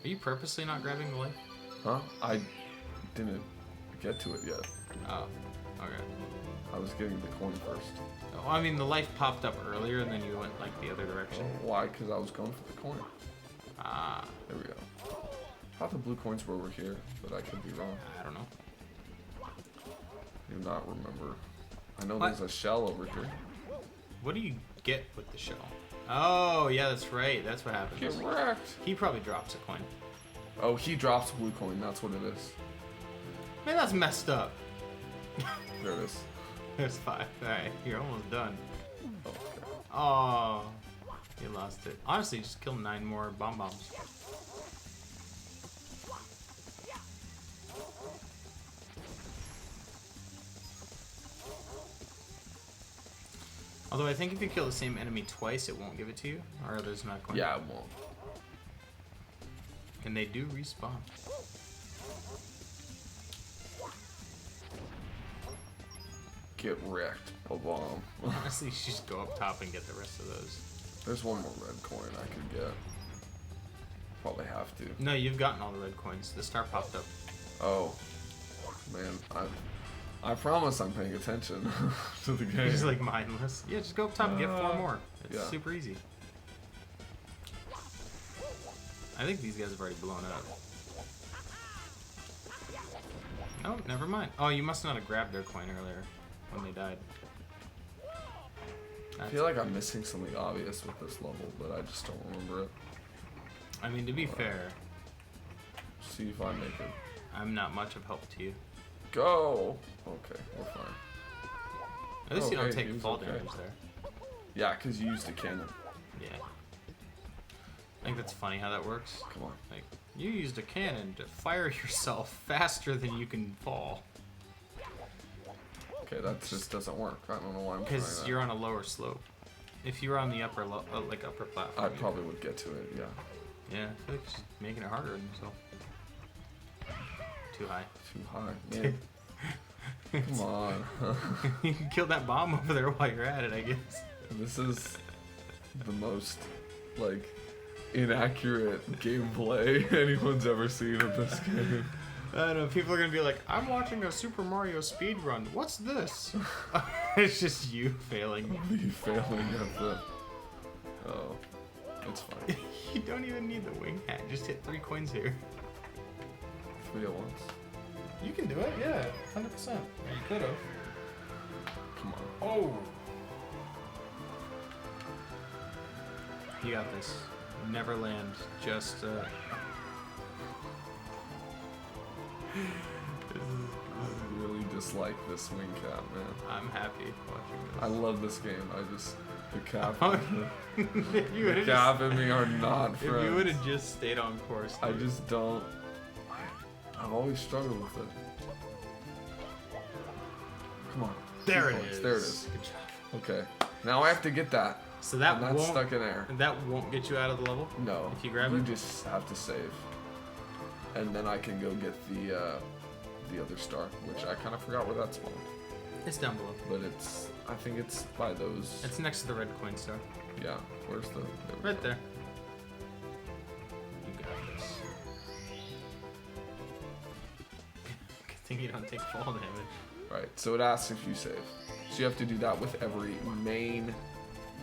Are you purposely not grabbing the life? Huh? I didn't get to it yet. Oh, okay. I was getting the coin first. Well, I mean, the life popped up earlier, and then you went like the other direction. Why? Because I was going for the coin. Ah, There we go. I thought the blue coins were over here, but I could be wrong. I don't know. I do not remember. I know What? there's a shell over here. What do you get with the shell? Oh, yeah, that's right. That's what happens. Get wrecked. He probably drops a coin. Oh, he drops a blue coin. That's what it is. Man, that's messed up. There it is. There's 5. Alright, you're almost done. Oh, okay. Oh, you lost it. Honestly, just kill 9 more bomb bombs. Although I think if you kill the same enemy twice, it won't give it to you. Or there's not going. Yeah, it won't. And they do respawn. Get wrecked. Bob-omb. Honestly, you should just go up top and get the rest of those. There's one more red coin I could get. Probably have to. No, you've gotten all the red coins. The star popped up. Oh, man, I promise I'm paying attention to the game. He's like mindless. Yeah, just go up top and get 4 more. It's yeah. super easy. I think these guys have already blown up. Oh, never mind. Oh, you must not have grabbed their coin earlier when they died. I feel like I'm missing something obvious with this level, but I just don't remember it. I mean, to be fair, See if I make it. I'm not much of help to you. Go! Okay, we're fine. At least you don't Okay, take he was fall okay. damage there. Yeah, because you used a cannon. Yeah. I think that's funny how that works. Come on. Like, you used a cannon to fire yourself faster than you can fall. Okay, that just doesn't work. I don't know why I'm trying Because that. you're on a lower slope. If you were on the upper, like upper platform, I probably would get to it, yeah. yeah, I feel like she's making it harder on yourself. Too high. Too high. Man. Come on. You can kill that bomb over there while you're at it, I guess. This is the most, like, inaccurate gameplay anyone's ever seen of this game. I don't know, people are gonna be like, I'm watching a Super Mario speedrun. What's this? It's just you failing. Me failing at the... Oh, it's fine. You don't even need the wing hat. Just hit 3 coins here. 3 at once. You can do it, yeah, 100%. Or you could have. Come on. Oh! You got this. Never land. Just, I really dislike this wing cap, man. I'm happy watching this. I love this game. I just... The cap, If you the would've cap just- and me are not If you friends. would have just stayed on course. I dude. just don't... I've always struggled with it. Come on. There 2 it points. is. There it is. Good job. Okay. Now I have to get that. So that And that's won't stuck in air. that won't get you out of the level. No. If you grab you it? just have to save. And then I can go get the other star, which I kind of forgot where that spawned. It's down below. But it's... I think it's by those... It's next to the red coin star. Yeah. Where's the... Right there. You got this. Good thing you don't take fall damage. Right. So it asks if you save. So you have to do that with every main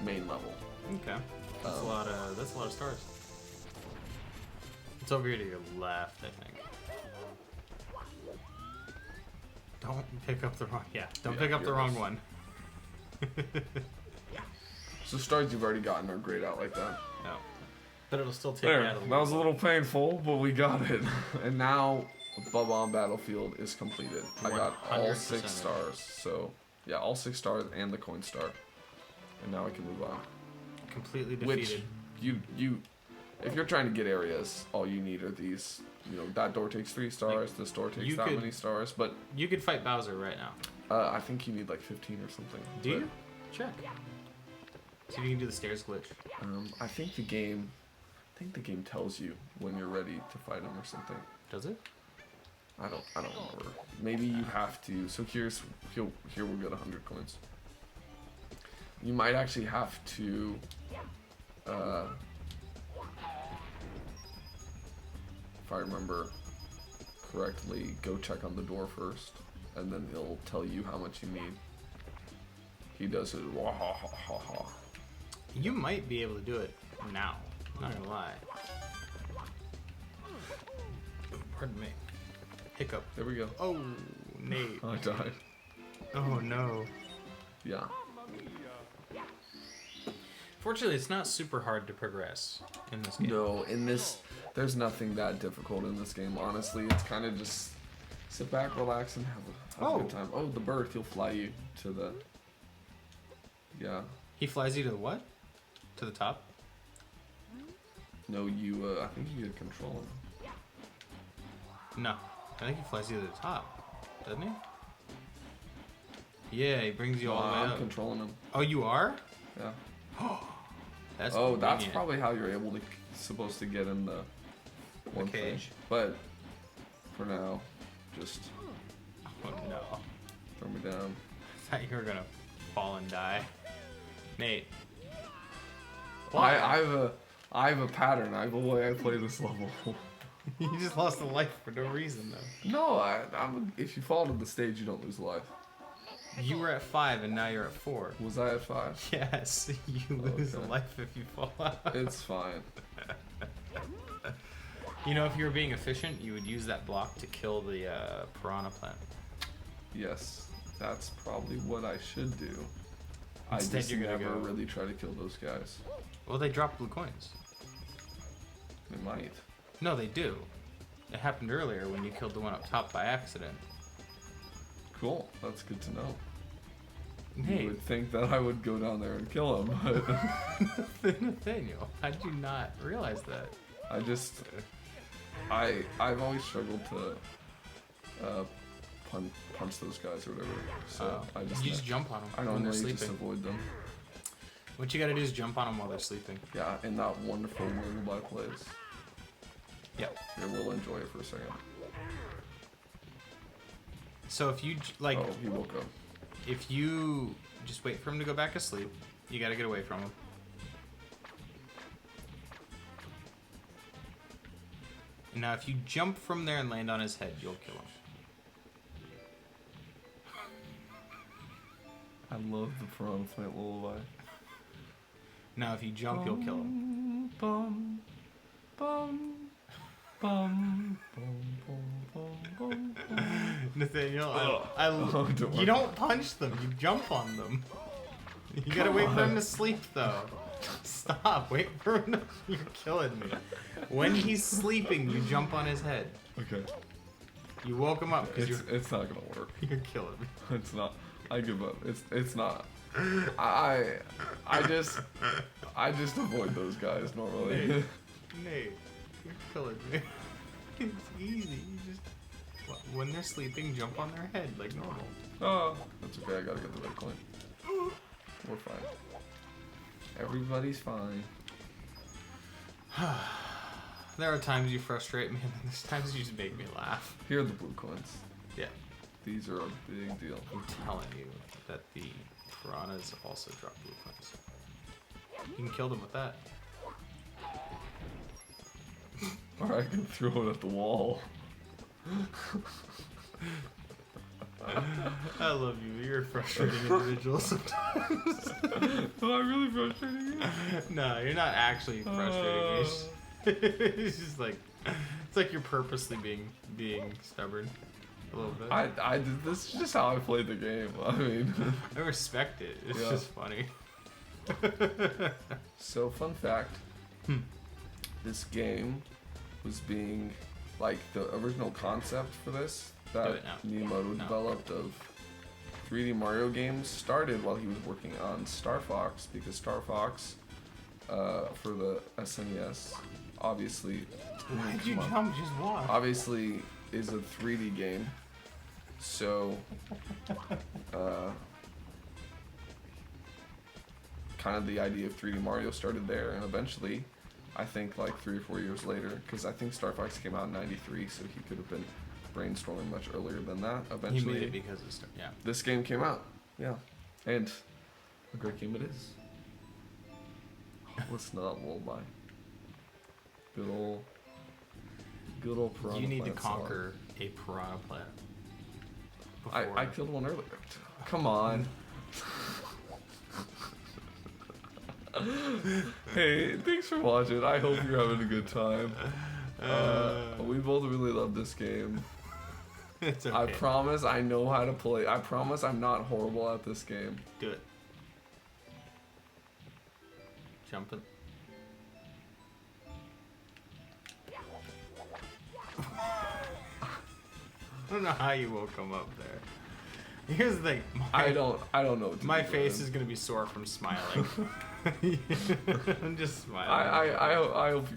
level. Okay. That's a lot of stars. It's over here to your left, I think. Don't pick up the wrong. Yeah, don't Yeah, pick up here the it wrong is. one. So stars you've already gotten are grayed out like that. No, but it'll still take you There. out of the That was a level. little painful, but we got it. And now Bob-omb Battlefield is completed. I got all 6 100%. stars. So yeah, all 6 stars and the coin star. And now I can move on. Completely Which defeated. you if you're trying to get areas, all you need are these. You know, that door takes 3 stars. This door takes you that could- many stars. But You could fight Bowser right now. I think you need like 15 or something. Do But, you? Check. See if you can do the stairs glitch. I think the game tells you when you're ready to fight him or something. Does it? I don't remember. Maybe you have to. So here we'll get 100 coins. You might actually have to. If I remember correctly, go check on the door first, and then he'll tell you how much you need. He does it. Wah, ha, ha, ha, ha. You might be able to do it now. Not gonna lie. Pardon me. Hiccup. There we go. Oh, Nate. I died. Oh no. Yeah. Fortunately, it's not super hard to progress in this game. No, in this, there's nothing that difficult in this game. Honestly, it's kind of just sit back, relax, and have a good time. Oh, the bird, he'll fly you to the. Yeah. He flies you to the what? To the top? No, you. I think you could control him. No, I think he flies you to the top, doesn't he? Yeah, he brings you all the way I'm up. controlling him. Oh, you are? Yeah. That's that's convenient. probably how you're supposed to get in the one thing. cage. But for now, just Oh no. throw me down. I thought you were gonna fall and die. Nate. I have a pattern. I have a way I play this level. You just lost a life for no reason though. No, if you fall to the stage, you don't lose life. You were at 5 and now you're at 4. Was I at 5? Yes, you lose a Okay. life if you fall out. It's fine. You know, if you were being efficient, you would use that block to kill the piranha plant. Yes, that's probably what I should do. Instead, I just you're gonna never go- really try to kill those guys. Well, they drop blue coins. They might. No, they do. It happened earlier when you killed the one up top by accident. Cool. That's good to know. You Nate, would think that I would go down there and kill him, but Nathaniel, how did you not realize that? I've always struggled to punch those guys or whatever. So you just jump on them I when they're normally sleeping. just avoid them. What you gotta do is jump on them while they're sleeping. Yeah, in that wonderful world I plays. Yep. Here, we'll enjoy it for a second. So if you like, Oh, he woke up. if you just wait for him to go back asleep, you gotta get away from him. Now, if you jump from there and land on his head, you'll kill him. I love the Piranha Plant lullaby. Now, if you jump, you'll kill him. Bum, bum, bum, bum, bum, bum, bum. Nathaniel, Don't you worry. don't punch them. You jump on them. You gotta wait for him to sleep, though. Stop. Wait for him to... You're killing me. When he's sleeping, you jump on his head. Okay. You woke him up because It's not gonna work. you're killing me. It's not. I give up. It's not. I just avoid those guys normally. Nate, you're killing me. It's easy. You just... When they're sleeping, jump on their head like normal. Oh, that's okay. I gotta get the red coin. We're fine. Everybody's fine. There are times you frustrate me, and then there's times you just make me laugh. Here are the blue coins. Yeah. These are a big deal. I'm telling you that the piranhas also drop blue coins. You can kill them with that. Or I can throw it at the wall. I love you. You're a frustrating individual sometimes. Am I really frustrating you? No, you're not actually frustrating me. It's just like, it's like you're purposely being stubborn a little bit. This is just how I played the game. I mean, I respect it. It's Yeah. just funny. so fun fact. This game was being, like, the original concept for this Do that it now. Miyamoto No. developed of 3D Mario games started while he was working on Star Fox, because Star Fox, for the SNES, obviously, Why'd you come on. jump? Just walk. Obviously is a 3D game. So, kind of the idea of 3D Mario started there, and eventually, I think like 3 or 4 years later, because I think Star Fox came out in '93, so he could have been brainstorming much earlier than that. He Eventually, made it because of stuff. Yeah. this game came out. Yeah, and a great game it is. Listen to that lullaby. Good old piranha. You need to plant song. conquer a piranha plant. I killed one earlier. Come on. Hey, thanks for watching. I hope you're having a good time. We both really love this game. It's okay. I promise I know how to play. I promise I'm not horrible at this game. Do it. Jumping. I don't know how you woke him up there. Here's the thing. I don't know. What to My do, face man. is gonna be sore from smiling. I'm just smiling. I hope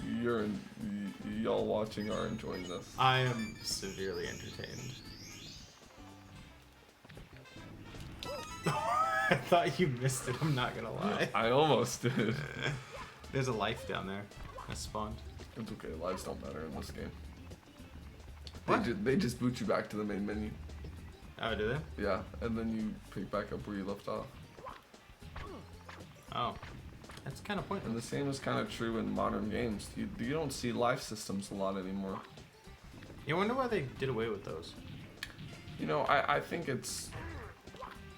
y'all watching are enjoying this. I am severely entertained. I thought you missed it. I'm not gonna lie. I almost did. There's a life down there. I spawned. It's okay. Lives don't matter in this game. What? They just boot you back to the main menu. Oh, do they? Yeah, and then you pick back up where you left off. Oh, that's kind of And pointless. the same is kind of true in modern games. You don't see life systems a lot anymore. You wonder why they did away with those. You know, I think it's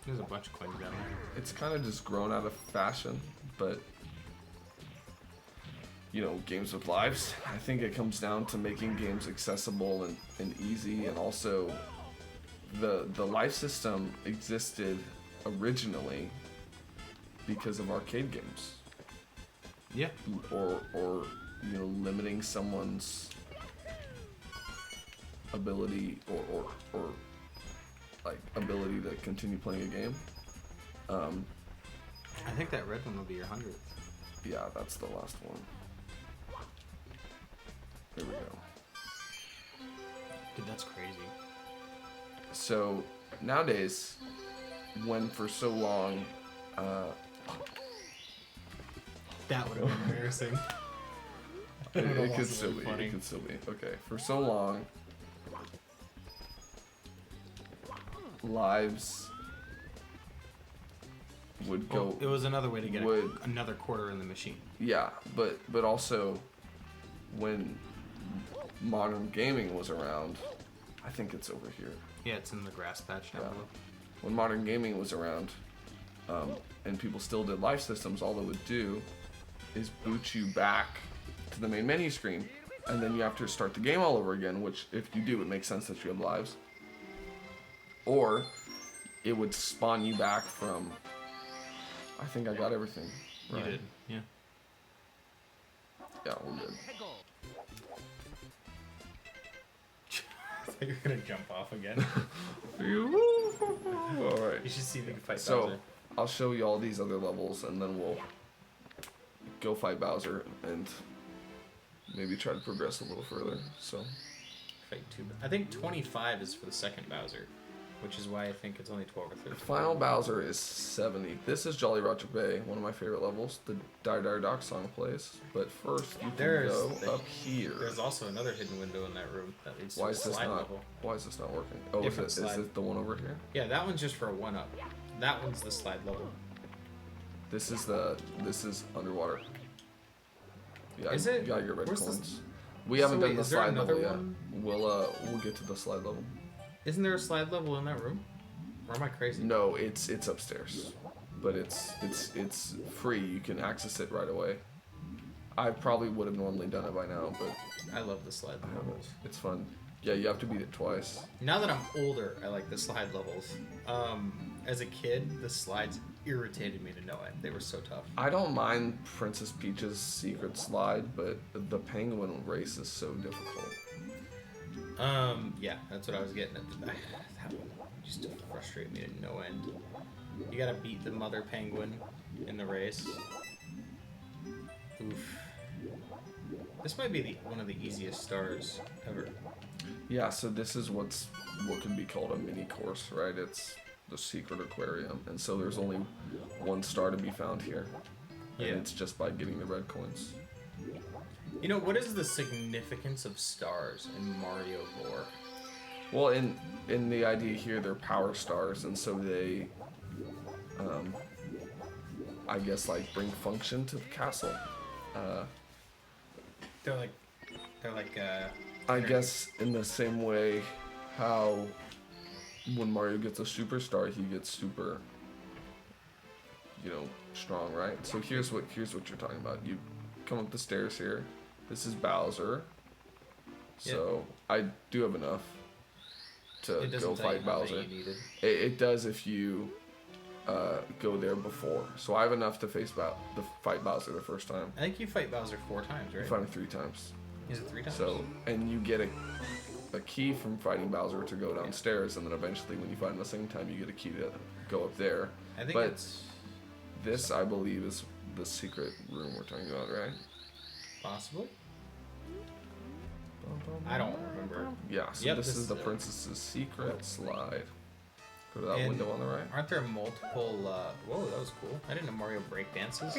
There's a bunch of coins down there. it's kind of just grown out of fashion, but you know, games with lives, I think it comes down to making games accessible and easy, and also the life system existed originally because of arcade games. Yeah. Or you know, limiting someone's ability or like ability to continue playing a game. I think that red one will be your 100th. Yeah, that's the last one. There we go. Dude, that's crazy. So nowadays, when for so long, That would have been embarrassing. it could still be. It could still be. Okay, for so long, lives would go. It was another way to get would- another quarter in the machine. Yeah, but also when modern gaming was around, I think it's over here. Yeah, it's in the grass patch down Yeah. below. When modern gaming was around, and people still did life systems, all it would do is boot you back to the main menu screen, and then you have to start the game all over again, which if you do, it makes sense that you have lives. Or it would spawn you back from, I think I got everything. Right? You did, yeah. Yeah, we're good. I thought you were gonna jump off again. Alright. You should see if you can fight So, Bowser. I'll show you all these other levels, and then we'll go fight Bowser and maybe try to progress a little further. So, Fight two. I think 25 is for the second Bowser, which is why I think it's only 12 or 13. final Bowser is 70. This is Jolly Roger Bay, one of my favorite levels. The Dire Dire Doc song plays. But first, you can There's go the- up here. There's also another hidden window in that room that leads to Why a is this slide not? level. Why is this not working? Oh, Different is slide. it the one over here? Yeah, that one's just for a 1-up. That one's the slide level. This is underwater. Yeah, Is it? You got your red Where's coins. We haven't So done wait, the is there slide level another yet. one? We'll get to the slide level. Isn't there a slide level in that room? Or am I crazy? No, it's upstairs, but it's free. You can access it right away. I probably would have normally done it by now, but I love the slide I haven't. levels. It's fun. Yeah, you have to beat it twice. Now that I'm older, I like the slide levels. As a kid, the slides irritated me to no end. They were so tough. I don't mind Princess Peach's secret slide, but the penguin race is so difficult. Yeah, that's what I was getting at. That one used to frustrate me to no end. You gotta beat the mother penguin in the race. Oof. This might be one of the easiest stars ever. Yeah, so this is what can be called a mini course, right? It's the Secret Aquarium, and so there's only one star to be found here. And Yeah. it's just by getting the red coins. You know, what is the significance of stars in Mario lore? Well, in the idea here, they're power stars, and so they, I guess, like bring function to the castle. They're like, I guess in the same way how when Mario gets a superstar, he gets super, strong, right? So here's what you're talking about. You come up the stairs here. This is Bowser. So I do have enough. to It doesn't go tell you fight how many Bowser. you needed. It does if you go there before. So I have enough to fight Bowser the first time. I think you fight Bowser 4 times, right? You fight him 3 times. Is it 3 times? So, and you get a key from fighting Bowser to go downstairs, and then eventually when you fight him the same time, you get a key to go up there. I think but it's this, I believe, is the secret room we're talking about, right? possibly. I don't remember. Yeah, so Yep, this is the it. princess's secret slide. Go to that And window on the right. Aren't there multiple? Whoa, that was cool. I didn't know Mario break dances.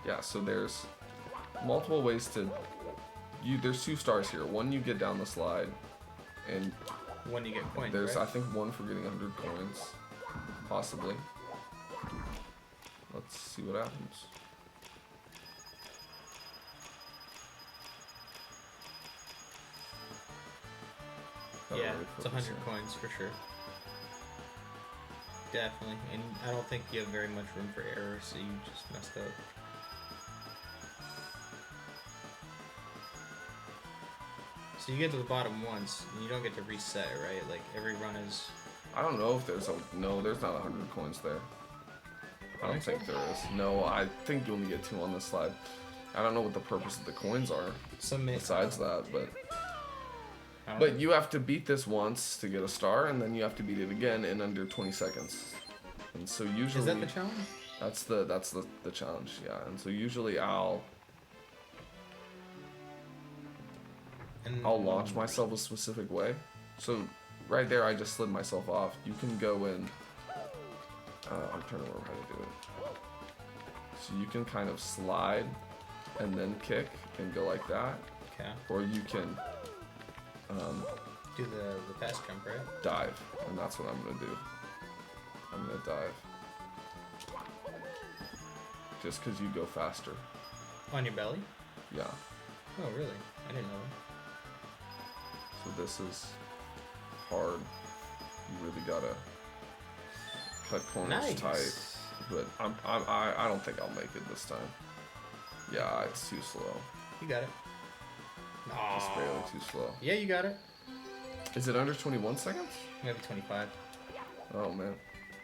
Yeah, so there's multiple ways to... There's 2 stars here. One, you get down the slide, and When you get coins, there's, right? I think, one for getting 100 coins, possibly. Let's see what happens. That'll Yeah, really it's focus 100 in. coins for sure. Definitely, and I don't think you have very much room for error, so you just messed up. So you get to the bottom once, and you don't get to reset, right? Like every run is. I don't know if there's no, there's not 100 coins there. I don't think there is. No, I think you only get 2 on this slide. I don't know what the purpose of the coins are besides that, but you have to beat this once to get a star, and then you have to beat it again in under 20 seconds. And so usually Is that the challenge? That's the challenge, yeah. And so usually I'll launch myself a specific way. So right there, I just slid myself off. You can go in. I'm trying to remember how to do it. So you can kind of slide and then kick and go like that. Okay. Or you can Do the fast jump, right? dive, and that's what I'm gonna do. I'm gonna dive. Just because you go faster. On your belly? Yeah. Oh, really? I didn't know that. So this is hard. You really gotta cut corners Nice. tight. But I don't think I'll make it this time. Yeah, it's too slow. You got it. It's barely too slow. Yeah, you got it. Is it under 21 seconds? Maybe 25. Oh man.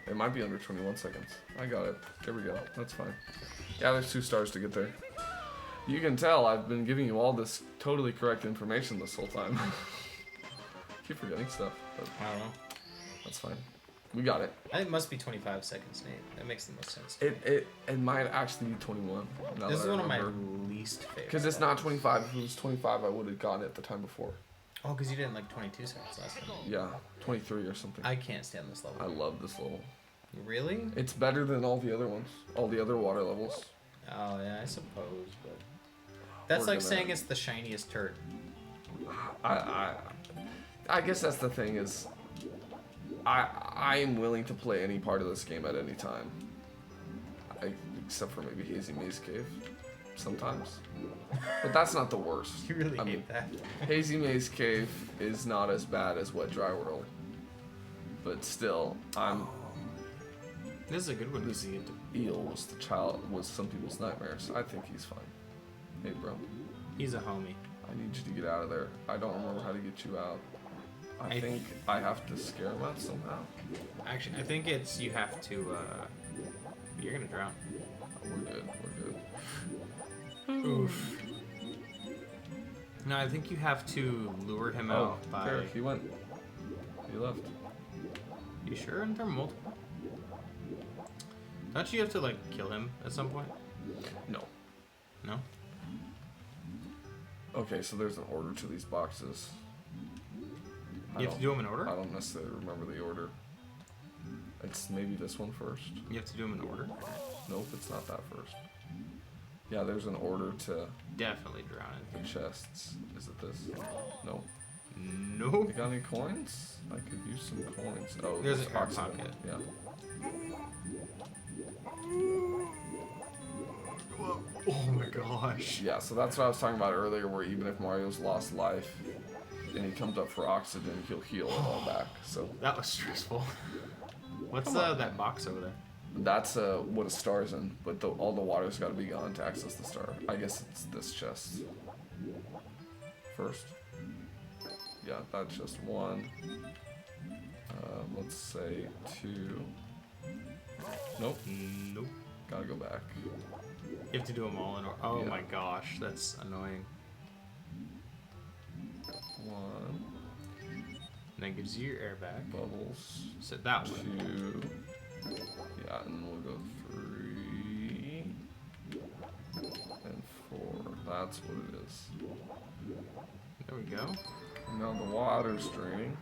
It might be under 21 seconds. I got it. There we go. That's fine. Yeah, there's 2 stars to get there. You can tell I've been giving you all this totally correct information this whole time. Keep forgetting stuff, but I don't know. that's fine. We got it. I think it must be 25 seconds, Nate. That makes the most sense. It might actually be 21. This is one of my least favorite. Because it's not 25. If it was 25, I would have gotten it the time before. Oh, because you didn't like 22 seconds last time. Yeah, 23 or something. I can't stand this level. I love this level. Really? It's better than all the other ones. All the other water levels. Oh, yeah, I suppose, but... That's We're like gonna- saying it's the shiniest turd. I guess that's the thing is, I am willing to play any part of this game at any time. Except for maybe Hazy Maze Cave, sometimes. But that's not the worst. You really I hate mean, that. Hazy Maze Cave is not as bad as Wet Dry World. But still, This is a good one because you get to... Eel was some people's nightmares. I think he's fine. Hey bro, He's a homie. I need you to get out of there. I don't remember how to get you out. I think I have to scare him out somehow. Actually, I think it's you have to, You're gonna drown. Oh, we're good, we're good. Oof. No, I think you have to lure him out by... there, he went. He left. You sure? Aren't there multiple? Don't you have to, like, kill him at some point? No. No? Okay, so there's an order to these boxes. You have to do them in order? I don't necessarily remember the order. It's maybe this one first. You have to do them in order? Nope, it's not that first. Yeah, there's an order to Definitely drown the in chests. Is it this? No. Nope. You got any coins? I could use some coins. Oh, There's this an air oxygen. pocket. Yeah. Oh my gosh. Yeah, so that's what I was talking about earlier, where even if Mario's lost life and he comes up for oxygen, he'll heal it all back. So That was stressful. What's Come on, that box over there? that's what a star's in, but all the water's got to be gone to access the star. I guess it's this chest first. Yeah, that's just 1. Let's say 2. Nope. Nope. Gotta go back. You have to do them all in order. Oh Yeah. my gosh, that's annoying. 1. And that gives you your air back. Bubbles. So that one. 2. Yeah, and we'll go 3. And 4. That's what it is. There we go. Now the water's draining.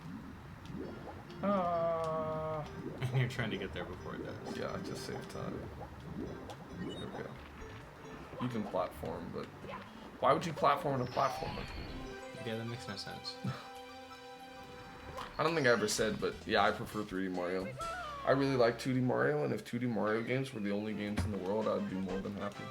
And you're trying to get there before it does. Yeah, just save time. There we go. You can platform, but why would you platform in a platformer? Yeah, that makes no sense. I don't think I ever said, but yeah, I prefer 3D Mario. I really like 2D Mario, and if 2D Mario games were the only games in the world, I'd be more than happy.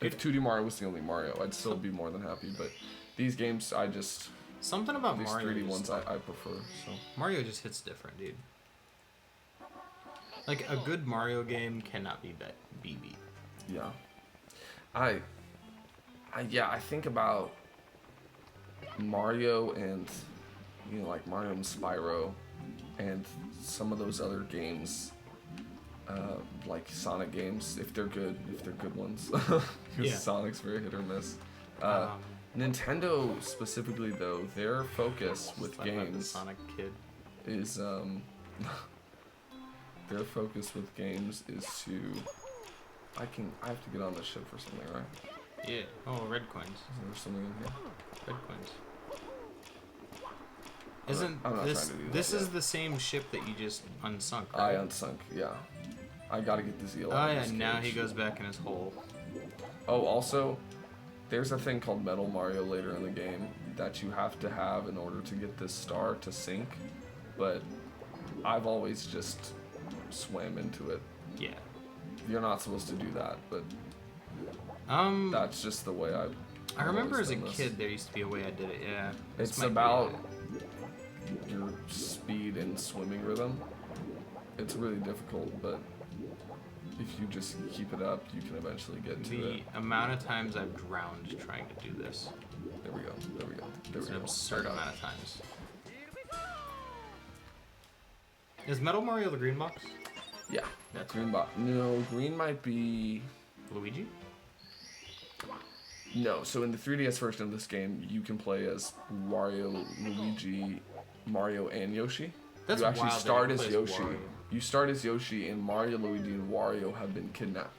If 2D Mario was the only Mario, I'd still be more than happy, but these games, I just... Something about these Mario 3D just ones I prefer, so... Mario just hits different, dude. Like, a good Mario game cannot be beat. Yeah. I think about Mario and, you know, like Mario and Spyro and some of those other games, like Sonic games, if they're good ones. Because Yeah. Sonic's very hit or miss. Nintendo specifically, though, their focus with Like the games Sonic kid. is their focus with games is to... I have to get on this ship for something, right? Yeah. Oh, red coins. Is there something in here? Red coins. I'm not This trying to do this that is yet. the same ship that you just unsunk, I right? unsunk, yeah. I gotta get the Zeal Oh out of yeah, this now cage. he goes back in his hole. Oh, also, there's a thing called Metal Mario later in the game that you have to have in order to get this star to sink, but I've always just swam into it. Yeah. You're not supposed to do that, but that's just the way I remember as a done this. kid there used to be a way I did it, yeah. This It's might be about it. your speed and swimming rhythm. It's really difficult, but if you just keep it up, you can eventually get to The it. amount of times I've drowned trying to do this. There we go. There we go. There It's we an go. absurd amount of times. Is Metal Mario the green box? Yeah. That's Green box. No, green might be... Luigi? No, so in the 3DS version of this game, you can play as Wario, Luigi, Mario, and Yoshi. That's you actually wild that start you as play as Yoshi. Wario. You start as Yoshi, and Mario, Luigi, and Wario have been kidnapped.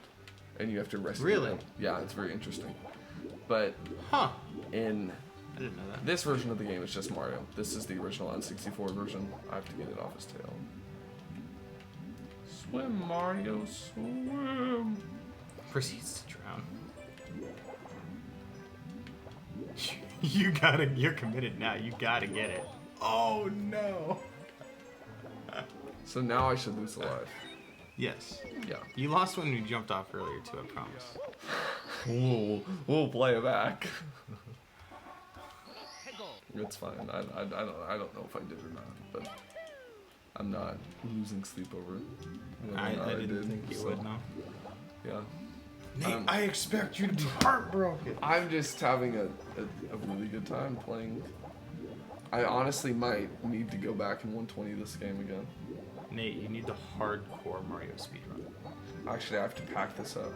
And you have to rescue Really? them. Yeah, it's very interesting. But Huh. in I didn't know that. this version of the game, it's just Mario. This is the original N64 version. I have to get it off his tail. Swim, Mario, swim. Proceeds to drown. You're committed now. You gotta get it. Oh no. So now I should lose a life. Yes. Yeah. You lost when you jumped off earlier too, I promise. We'll play it back. It's fine. I don't know if I did or not, but I'm not losing sleep over it. Whether or not I didn't did, think you so, would, no. Yeah. Nate, I expect you to be heartbroken. I'm just having a really good time playing. I honestly might need to go back and 120 this game again. Nate, you need the hardcore Mario speedrun. Actually, I have to pack this up.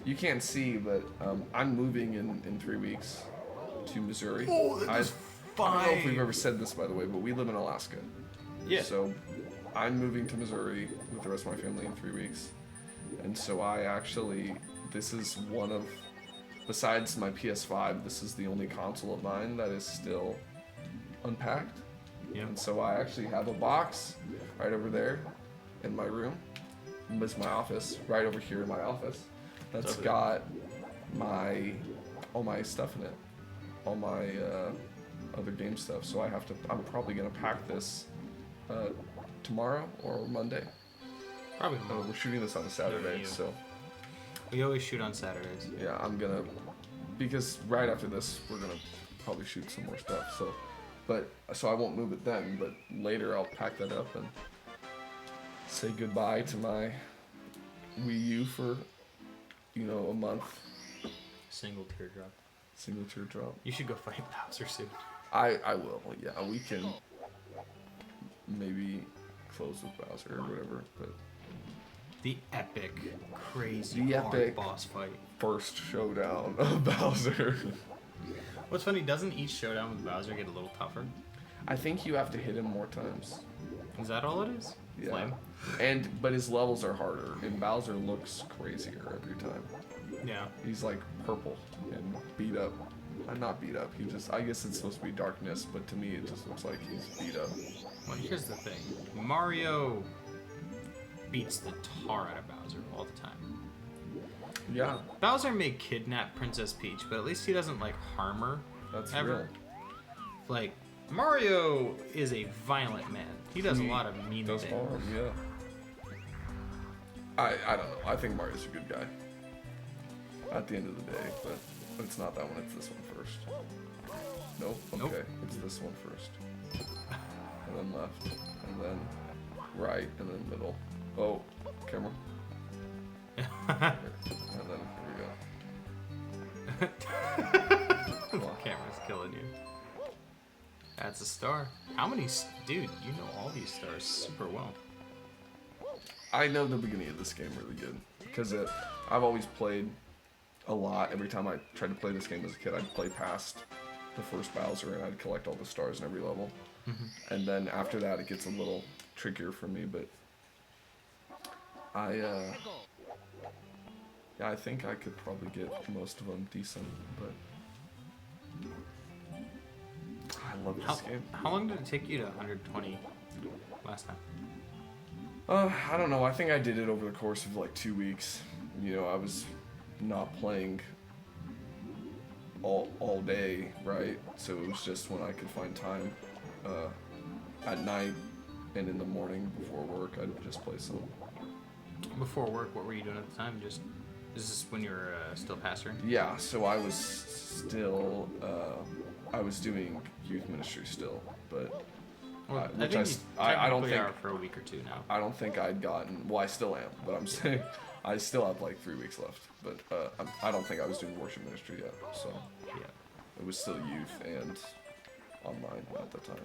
You can't see, but I'm moving in 3 weeks to Missouri. Oh, that is I don't know if we've fine. ever said this, by the way, but we live in Alaska. Yeah. So I'm moving to Missouri with the rest of my family in 3 weeks. And so this is one of, besides my PS5, this is the only console of mine that is still unpacked. Yep. And so I actually have a box right over there in my room. It's my office, right over here in my office. That's Lovely. got all my stuff in it. All my other game stuff. So I'm probably gonna pack this tomorrow or Monday. Probably not. We're shooting this on a Saturday, Yeah. so We always shoot on Saturdays. yeah, because right after this we're gonna probably shoot some more stuff. So I won't move it then, but later I'll pack that up and say goodbye to my Wii U for, a month. Single teardrop. Single teardrop. You should go fight Bowser soon. I will. Yeah, we can maybe close with Bowser or whatever, but The epic, crazy the hard epic boss fight. first showdown of Bowser. What's funny, doesn't each showdown with Bowser get a little tougher? I think you have to hit him more times. Is that all it is? Yeah. Flame? But his levels are harder, and Bowser looks crazier every time. Yeah. He's like purple and beat up. Not beat up. He just, I guess it's supposed to be darkness, but to me it just looks like he's beat up. Well, here's the thing. Mario beats the tar out of Bowser all the time. Yeah, Bowser may kidnap Princess Peach, but at least he doesn't, like, harm her. that's ever. real. Like, Mario is a violent man. He does He a lot of mean does things. harm, yeah. I don't know. I think Mario's a good guy. At the end of the day, but it's not that one. It's this one first. Nope. Okay. Nope. It's this one first. And then left. And then right. And then middle. Oh, camera. And then here we go. Camera's killing you. That's a star. How many... Dude, you know all these stars super well. I know the beginning of this game really good. Because I've always played a lot. Every time I tried to play this game as a kid, I'd play past the first Bowser and I'd collect all the stars in every level. And then after that, it gets a little trickier for me, but yeah, I think I could probably get most of them decent, but I love this game. How long did it take you to 120 last time? I don't know. I think I did it over the course of like 2 weeks. You know, I was not playing all day, right? So it was just when I could find time at night and in the morning before work, I'd just play some. Before work, what were you doing at the time? Is this when you were still pastoring? Yeah, so I was still, I was doing youth ministry still, but Well, which I don't think are for a week or two now. I don't think I'd gotten. Well, I still am, but I'm saying I still have like 3 weeks left. But I don't think I was doing worship ministry yet, so Yeah. it was still youth and online at the time.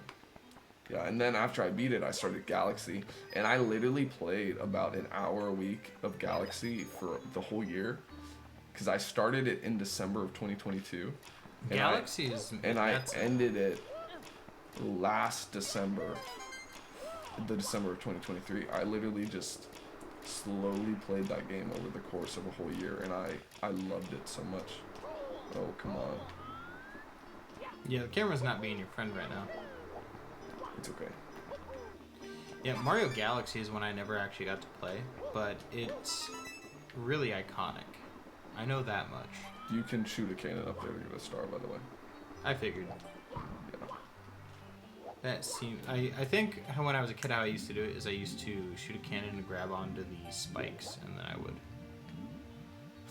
Yeah, and then after I beat it, I started Galaxy, and I literally played about an hour a week of Galaxy for the whole year, because I started it in December of 2022. And Galaxy is... and I that's- ended it last December, the December of 2023. I literally just slowly played that game over the course of a whole year, and I loved it so much. Oh, come on. Yeah, the camera's not being your friend right now. It's okay. Yeah, Mario Galaxy is one I never actually got to play, but it's really iconic. I know that much. You can shoot a cannon up there to get a star, by the way. I figured. Yeah. That seemed... I think how when I was a kid how I used to do it is I used to shoot a cannon and grab onto the spikes, and then I would...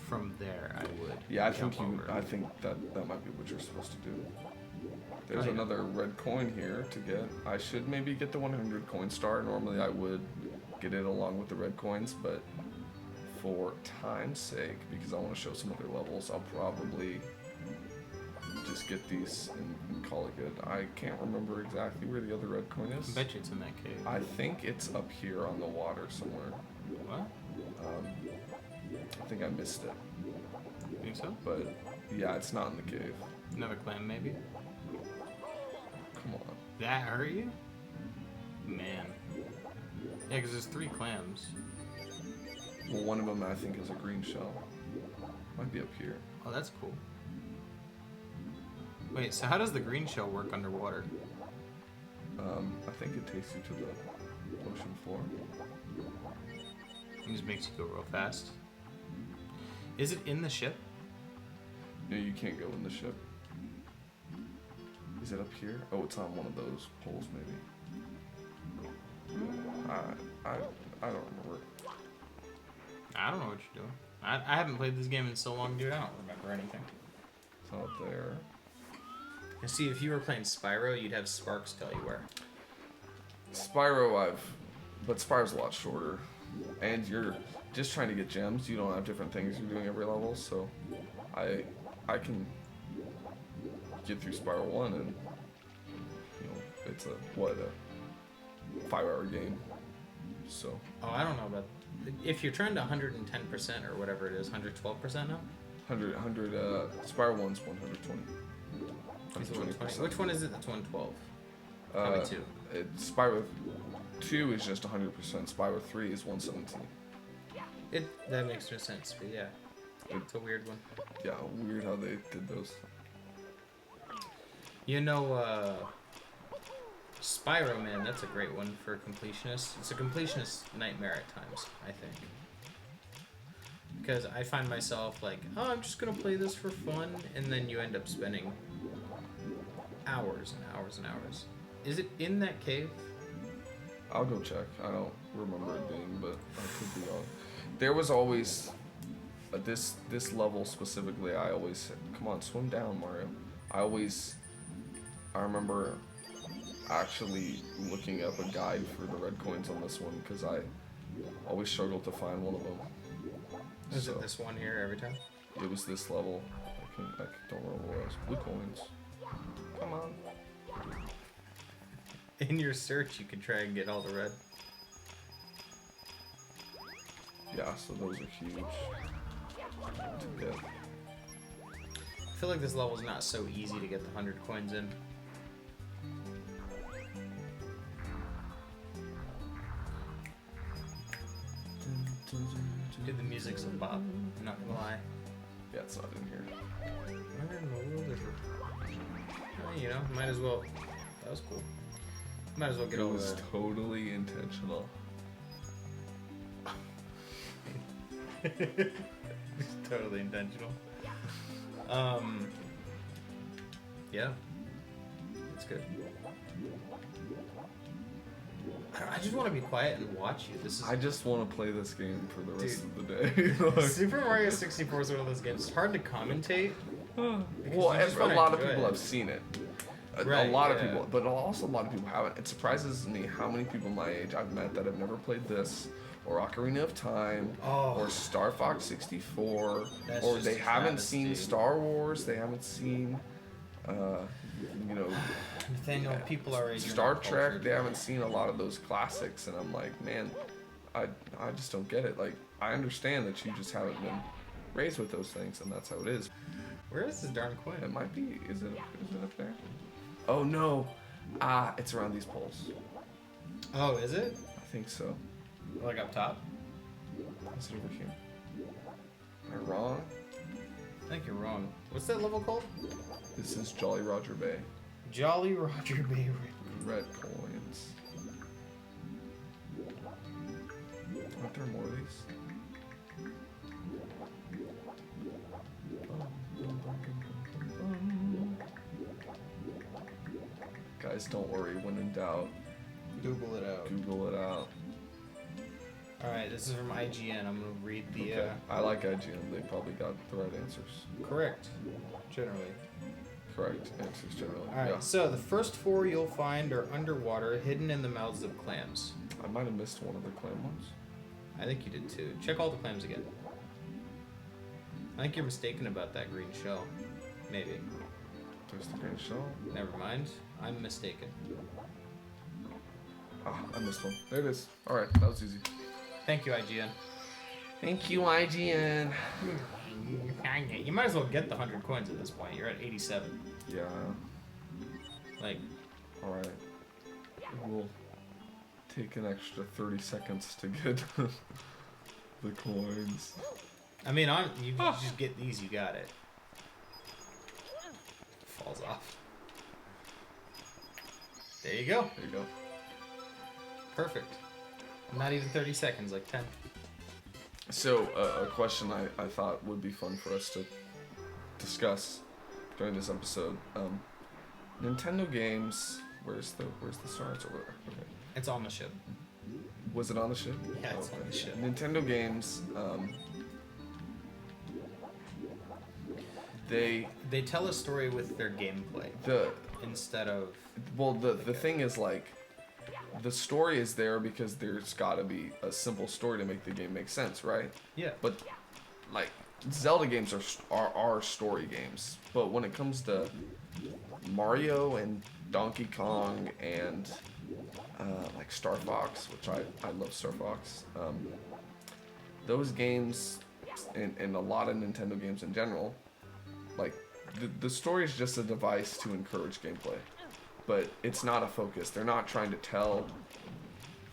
From there, I would Yeah, jump over. I think that might be what you're supposed to do. There's Oh, yeah. another red coin here to get. I should maybe get the 100 coin star. Normally I would get it along with the red coins, but for time's sake, because I want to show some other levels, I'll probably just get these and call it good. I can't remember exactly where the other red coin is. I bet you it's in that cave. I think it's up here on the water somewhere. What? I think I missed it, You think so? but yeah, it's not in the cave. Another clam, maybe? Come on. That hurt you? Man. Yeah, because there's 3 clams. Well, one of them I think is a green shell. Might be up here. Oh, that's cool. Wait, so how does the green shell work underwater? I think it takes you to the ocean floor. It just makes you go real fast. Is it in the ship? No, you can't go in the ship. Is it up here? Oh, it's on one of those poles, maybe. I don't remember. I don't know what you're doing. I haven't played this game in so long, dude. I don't remember anything. It's out there. And see, if you were playing Spyro, you'd have Sparks tell you where. Spyro, but Spyro's a lot shorter, and you're just trying to get gems. You don't have different things you're doing every level, so I can get through Spyro 1 in it's a 5-hour game. So. Oh, I don't know about. If you're trying to 110% or whatever it is, 112% now. 100. Spyro 1's 120. 120%. Which one is it? That's 112. Probably 2. Spyro 2 is just 100%. Spyro 3 is 117. That makes no sense, but yeah. It's a weird one. Yeah, weird how they did those. You know, Spyro, man, that's a great one for completionists. It's a completionist nightmare at times, I think. Because I find myself like, oh, I'm just going to play this for fun, and then you end up spending hours and hours and hours. Is it in that cave? I'll go check. I don't remember it being, but I could be wrong. There was always this level specifically. I always said, "Come on, swim down, Mario." I remember actually looking up a guide for the red coins on this one because I always struggled to find one of them. Is it this one here every time? It was this level. I don't remember what it was. Blue coins. Come on. In your search, you can try and get all the red. Yeah, so those are huge to get. I feel like this level's not so easy to get the 100 coins in. Dude, the music's a bop. I'm not gonna lie. Yeah, it's not in here. Where in the world is it? Well, you know, might as well. That was cool. Might as well get all the. It was totally intentional. It's totally intentional. Yeah. It's good. I just want to be quiet and watch you. I just want to play this game for the rest of the day. Super Mario 64 is one of those games. It's hard to commentate. Well, a lot of people have seen it. Right, a lot of people, but also a lot of people haven't. It surprises me how many people my age I've met that have never played this, or Ocarina of Time, or Star Fox 64, or they haven't seen Star Wars. They haven't seen, Nathaniel, people are Star Trek. They haven't seen a lot of those classics, and I'm like, man, I just don't get it. Like, I understand that you just haven't been raised with those things, and that's how it is. Where is this darn coin? It might be. Is it up there? Oh no, it's around these poles. Oh, is it? I think so. Like up top? Is it over here? Am I wrong? I think you're wrong. What's that level called? This is Jolly Roger Bay. Jolly Roger Bay. Red coins. Aren't there more of these? Guys, don't worry. When in doubt, Google it out. Google it out. Alright, this is from IGN. I'm going to read the... Okay. I like IGN. They probably got the right answers. Correct. Generally. Correct answers, generally. Alright, yeah. So the first 4 you'll find are underwater, hidden in the mouths of clams. I might have missed one of the clam ones. I think you did too. Check all the clams again. I think you're mistaken about that green shell. Maybe. There's the green shell. Never mind. I'm mistaken. I missed one. There it is. Alright, that was easy. Thank you, IGN. Thank you, IGN. You might as well get the 100 coins at this point. You're at 87. Yeah. Like. Alright. We'll take an extra 30 seconds to get the coins. I mean, you just get these, you got it. Falls off. There you go. There you go. Perfect. Not even 30 seconds, like 10. So, a question I thought would be fun for us to discuss during this episode. Nintendo games. Where's the star? It's over there. Okay. It's on the ship. Was it on the ship? Yeah, it's on the ship. Nintendo games. They tell a story with their gameplay. Instead of. Well, the thing is, like, the story is there because there's got to be a simple story to make the game make sense, right? Yeah. But like Zelda games are story games, but when it comes to Mario and Donkey Kong and like Star Fox, which I love Star Fox. Those games and a lot of Nintendo games in general, like the story is just a device to encourage gameplay, but it's not a focus. They're not trying to tell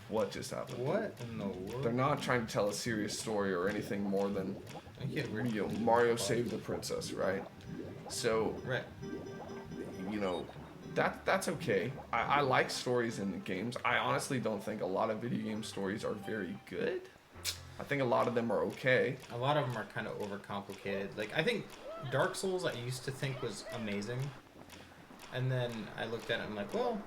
what just happened. What in the world? They're not trying to tell a serious story or anything more than Mario saved the princess, right? So right. That's okay. I like stories in the games. I honestly don't think a lot of video game stories are very good. I think a lot of them are okay. A lot of them are kind of overcomplicated. Like, I think Dark Souls I used to think was amazing. And then I looked at it and I'm like, well,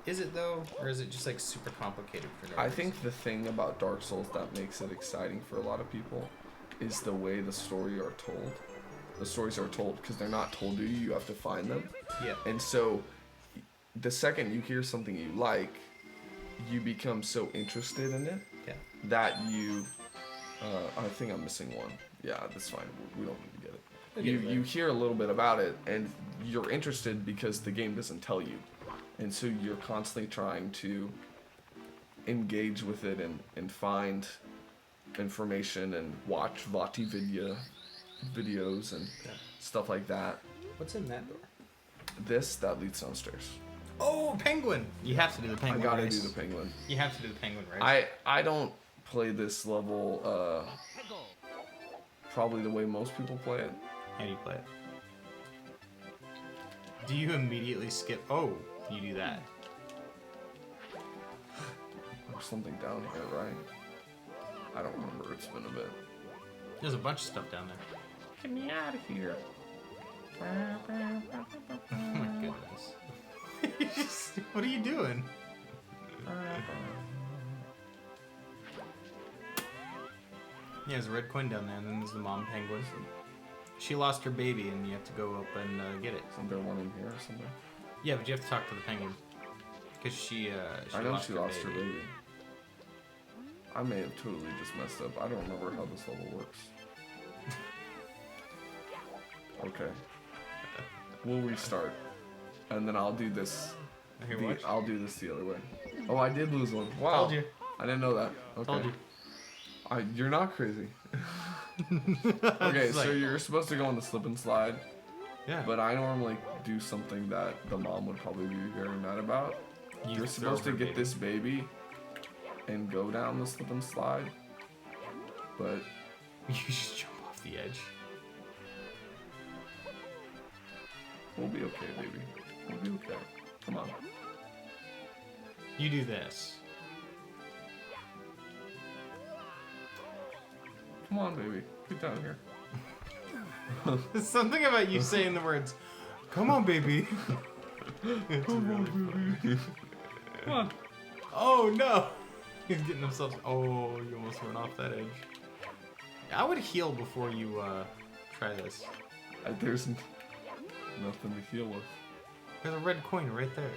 is it though? Or is it just like super complicated for no I reason? think the thing about Dark Souls that makes it exciting for a lot of people is the way the stories are told. The stories are told because they're not told to you. You have to find them. Yeah. And so the second you hear something you like, you become so interested in it that you... I think I'm missing one. Yeah, that's fine. We don't need to get it. You hear a little bit about it, and you're interested because the game doesn't tell you. And so you're constantly trying to engage with it and find information and watch Vati videos and stuff like that. What's in that door? That leads downstairs. Oh, penguin! You have to do the penguin I gotta race. do the penguin. You have to do the penguin race. I don't play this level probably the way most people play it. How do you play it? Do you immediately skip? Oh, you do that. There's something down here, right? I don't remember. It's been a bit. There's a bunch of stuff down there. Get me out of here. Oh my goodness. What are you doing? Yeah, there's a red coin down there, and then there's the mom penguin. She lost her baby, and you have to go up and get it. Isn't there one in here or something? Yeah, but you have to talk to the penguin. Because she I know lost she her lost baby. her baby. I may have totally just messed up. I don't remember how this level works. Okay. We'll restart. And then I'll do this. Here, watch. I'll do this the other way. Oh, I did lose one. Wow. Told you. I didn't know that. Okay. Told you. You're not crazy. Okay, so you're supposed to go on the slip and slide. Yeah. But I normally do something that the mom would probably be very mad about. You're supposed to get this baby and go down the slip and slide. But You just jump off the edge. we'll be okay, baby. We'll be okay. Come on. You do this. Come on, baby. Get down here. There's something about you saying the words, "Come on, baby." Come on. Oh no! He's getting himself. Oh, you almost went off that edge. I would heal before you try this. There's nothing to heal with. There's a red coin right there.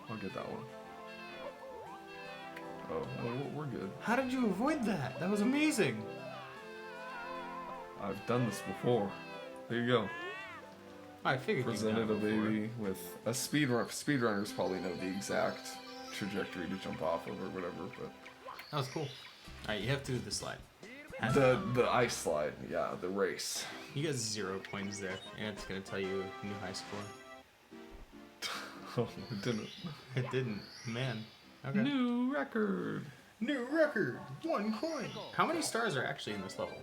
I'll get that one. Oh, no, we're good. How did you avoid that? That was amazing. I've done this before. There you go. I figured you Presented a baby with a speedrunners probably know the exact trajectory to jump off of or whatever, but That was cool. All right, you have to do the slide. the ice slide, yeah, the race. You got 0 points there, and it's gonna tell you new high score. Oh, it didn't. It didn't, man. Okay. New record. New record. 1 coin. How many stars are actually in this level?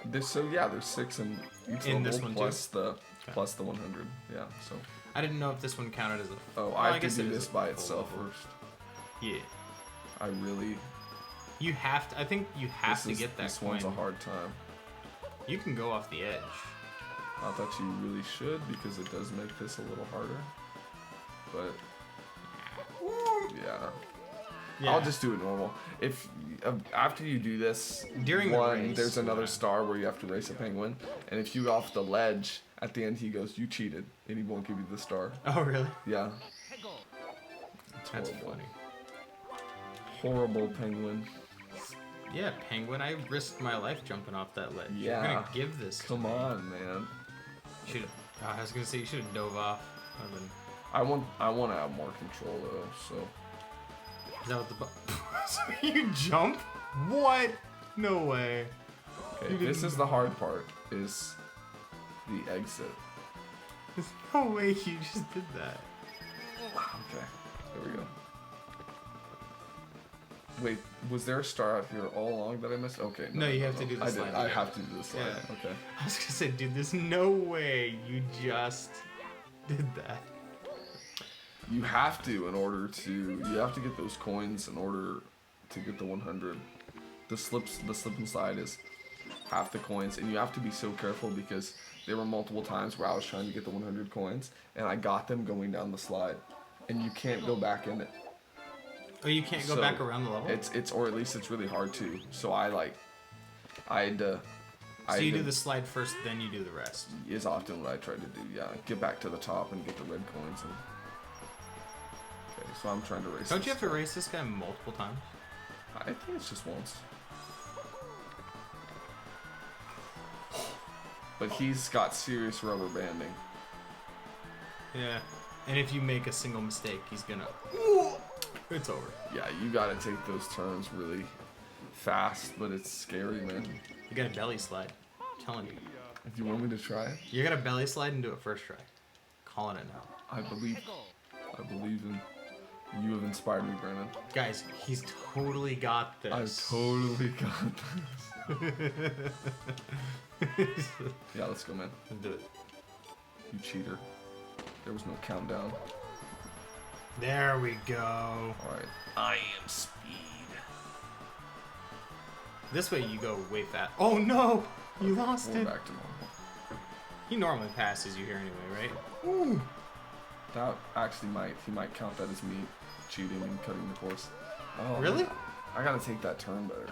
There's 6 in each In level this one plus too? plus the 100. Yeah, so. I didn't know if this one counted as a. Oh, well, I have guess to do it is this a by full itself level. first. Yeah. I really. You have to. I think you have to get that This coin. one's a hard time. You can go off the edge. Not that you really should, because it does make this a little harder. But yeah. I'll just do it normal. If after you do this, During the race, there's another star where you have to race a penguin, and if you go off the ledge at the end, he goes, "You cheated," and he won't give you the star. Oh really? Yeah. That's horrible. funny. Horrible penguin. Yeah, penguin. I risked my life jumping off that ledge. Yeah. You're gonna give this. to Come me. on, man. Should I was gonna say you should have dove off. I want to have more control though. So Is that what the so you jump? What? No way. okay, this is the hard part. Is the exit. There's no way you just did that. Okay, there we go. Wait, was there a star out here all along that I missed? Okay. No, you have to do the slide. I have to do the slide. Yeah. Okay. I was gonna say, dude, there's no way you just did that. You have to you have to get those coins in order to get the 100. The slip and slide is half the coins, and you have to be so careful because there were multiple times where I was trying to get the 100 coins, and I got them going down the slide, and you can't go back in it. Oh, you can't go back around the level? It's or at least it's really hard to. So I had to. So you do the slide first, then you do the rest. Is often what I try to do. Yeah, get back to the top and get the red coins. Okay, so I'm trying to race. Don't you have to race this guy multiple times? I think it's just once. But he's got serious rubber banding. Yeah. And if you make a single mistake, he's gonna... It's over. Yeah, you gotta take those turns really fast, but it's scary, man. You got a belly slide. I'm telling you. If you want me to try it, You got a belly slide and do it first try. Calling it now. I believe in you. Have inspired me, Brandon. Guys, he's totally got this. I've totally got this. Yeah, let's go, man. Let's do it. You cheater. There was no countdown. There we go. Alright. I am speed. This way you go way fast. Oh no! You lost We're it. back to normal. He normally passes you here anyway, right? Ooh. That actually he might count that as me cheating and cutting the course. Oh, Really? I gotta take that turn better.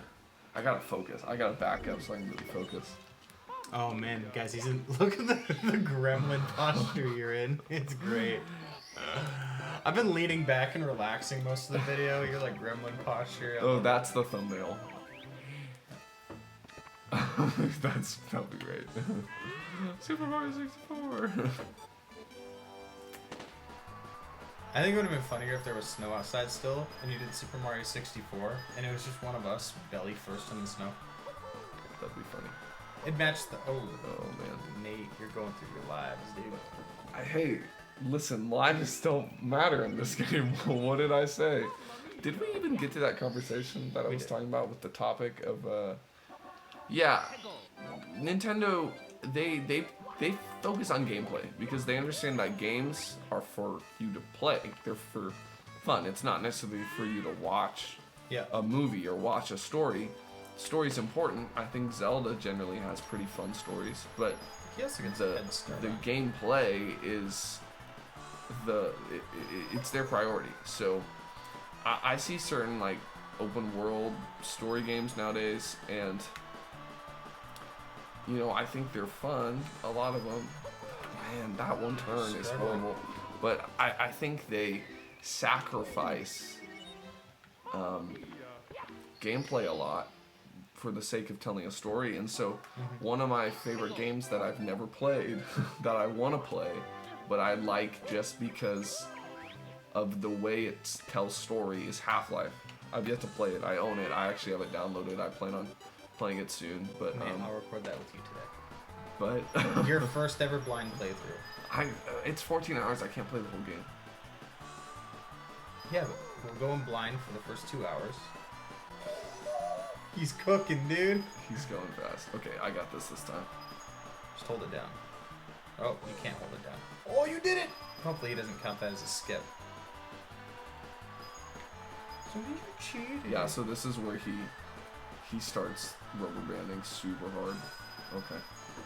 I gotta focus. I gotta back up so I can really focus. Oh man, guys, he's in. Look at the gremlin posture you're in. It's great. I've been leaning back and relaxing most of the video. You're like gremlin posture. Oh, that's the thumbnail. That'd be great. Super Mario 64. I think it would have been funnier if there was snow outside still, and you did Super Mario 64, and it was just one of us belly first in the snow. That'd be funny. It matched the. Oh man, Nate, you're going through your lives, dude. Hey, listen, lives still matter in this game. What did I say? Did we even get to that conversation that I was talking about with the topic of? Yeah, Nintendo. They focus on gameplay because they understand that games are for you to play. They're for fun. It's not necessarily for you to watch a movie or watch a story. Story's important. I think Zelda generally has pretty fun stories, but the gameplay is it's their priority. So I see certain like open world story games nowadays, and you know, I think they're fun. A lot of them. Man, that one turn is horrible. But I think they sacrifice gameplay a lot for the sake of telling a story. And so one of my favorite games that I've never played, that I want to play, but I like just because of the way it tells story, is Half-Life. I've yet to play it. I own it. I actually have it downloaded. I plan on playing it soon, but I'll record that with you today. But Your first ever blind playthrough. It's 14 hours. I can't play the whole game. Yeah, but we're going blind for the first 2 hours. He's cooking, dude. He's going fast. Okay, I got this time. Just hold it down. Oh, you can't hold it down. Oh, you did it! Hopefully he doesn't count that as a skip. So you cheated. Yeah, so this is where he starts rubber banding super hard. Okay.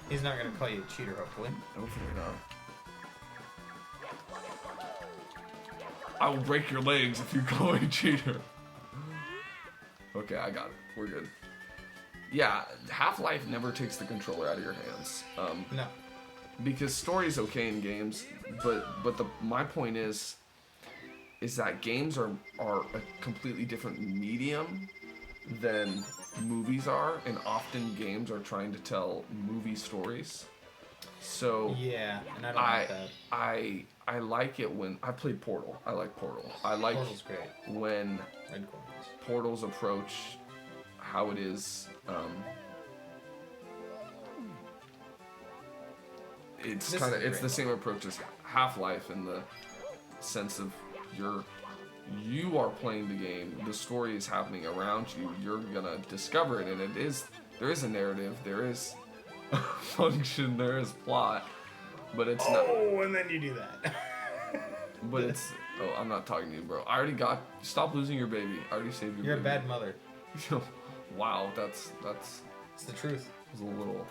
He's not gonna call you a cheater, hopefully. Hopefully not. I will break your legs if you call me a cheater. Okay, I got it. We're good. Yeah, Half-Life never takes the controller out of your hands. No. Because story's okay in games, but my point is that games are a completely different medium than movies are, and often games are trying to tell movie stories. So Yeah, and I don't like that. I like it when I played Portal. I like Portal. I like Portal's great. when Red coins. Portal's approach, how it is. It's This kind of is it's great. the same approach as Half-Life in the sense of you are playing the game. The story is happening around you. You're gonna discover it, and there is a narrative. There is a function. There is plot. But it's not. Oh, and then you do that. But it's. Oh, I'm not talking to you, bro. I already got. Stop losing your baby. I already saved your You're baby. a bad mother. Wow, that's. It's the truth. Was a little.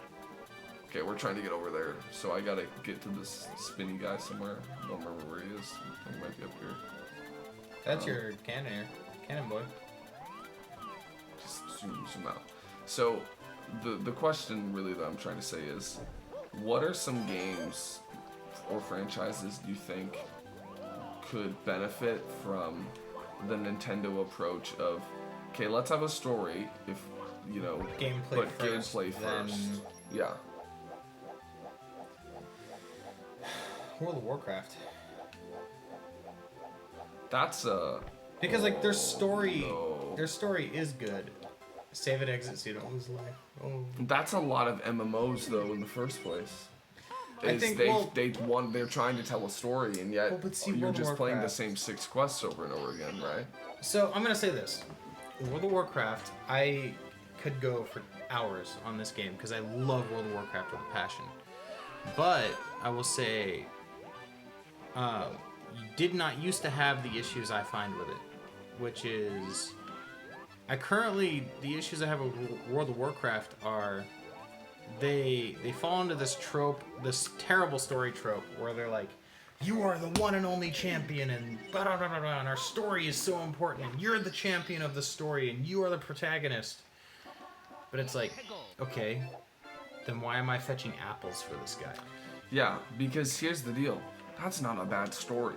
Okay, we're trying to get over there, so I gotta get to this spinny guy somewhere. I don't remember where he is. I think he might be up here. That's your cannon boy. Just zoom out. So, the question really that I'm trying to say is, what are some games or franchises do you think could benefit from the Nintendo approach of, okay, let's have a story, if you know, Gameplay but gameplay then first. Yeah. World of Warcraft. That's a. Because like their story, no. their story is good. Save and exit so you don't lose life. Oh. That's a lot of MMOs though in the first place. I think they're trying to tell a story, and yet Well, but see, you're World of just playing the Warcraft- same 6 quests over and over again, right? So I'm gonna say this: World of Warcraft. I could go for hours on this game because I love World of Warcraft with a passion. But I will say, you did not used to have the issues I find with it, which is, the issues I have with World of Warcraft are, they fall into this trope, this terrible story trope, where they're like, you are the one and only champion, and blah, blah, blah, blah, blah, and our story is so important, and you're the champion of the story, and you are the protagonist. But it's like, okay, then why am I fetching apples for this guy? Yeah, because here's the deal. That's not a bad story.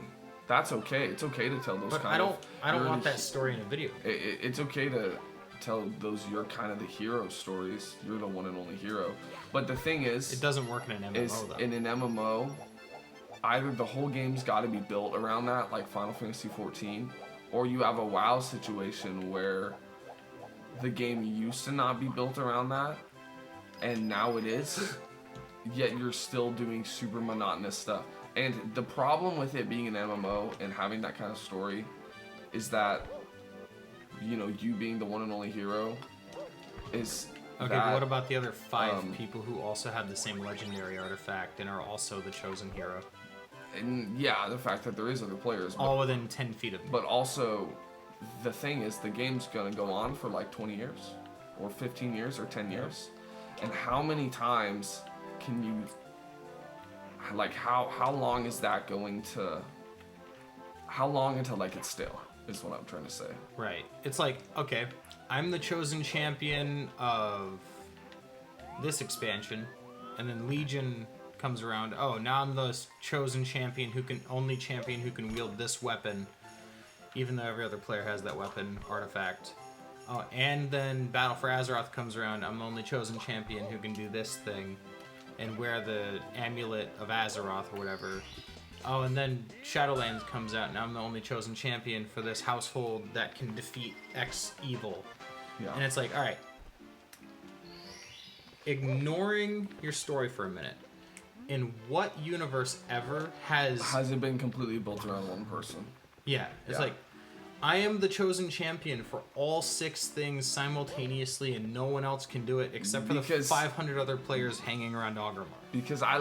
That's okay. It's okay to tell those But kind of... I don't want that story in a video game. It's okay to tell those you're kind of the hero stories. You're the one and only hero. But the thing is... It doesn't work in an MMO, though. In an MMO, either the whole game's got to be built around that, like Final Fantasy XIV, or you have a WoW situation where the game used to not be built around that, and now it is, yet you're still doing super monotonous stuff. And the problem with it being an MMO and having that kind of story is that, you know, you being the one and only hero is... Okay, but what about the other 5 people who also have the same legendary artifact and are also the chosen hero? And yeah, the fact that there is other players. But, All within 10 feet of me. But also, the thing is, the game's gonna go on for like 20 years, or 15 years, or 10 years. And how many times can you, like, how long is that going to, how long until like it's stale, is what I'm trying to say. Right. It's like, okay, I'm the chosen champion of this expansion, and then Legion comes around. Oh, now I'm the chosen champion who can wield this weapon, even though every other player has that weapon artifact. Oh, and then Battle for Azeroth comes around. I'm the only chosen champion who can do this thing and wear the amulet of Azeroth or whatever. Oh, and then Shadowlands comes out, and I'm the only chosen champion for this household that can defeat X evil. Yeah. And it's like, all right, ignoring your story for a minute, in what universe ever has it been completely built around one person? Yeah, it's like, I am the chosen champion for all 6 things simultaneously, and no one else can do it except for the 500 other players hanging around Ogrimmar. Because I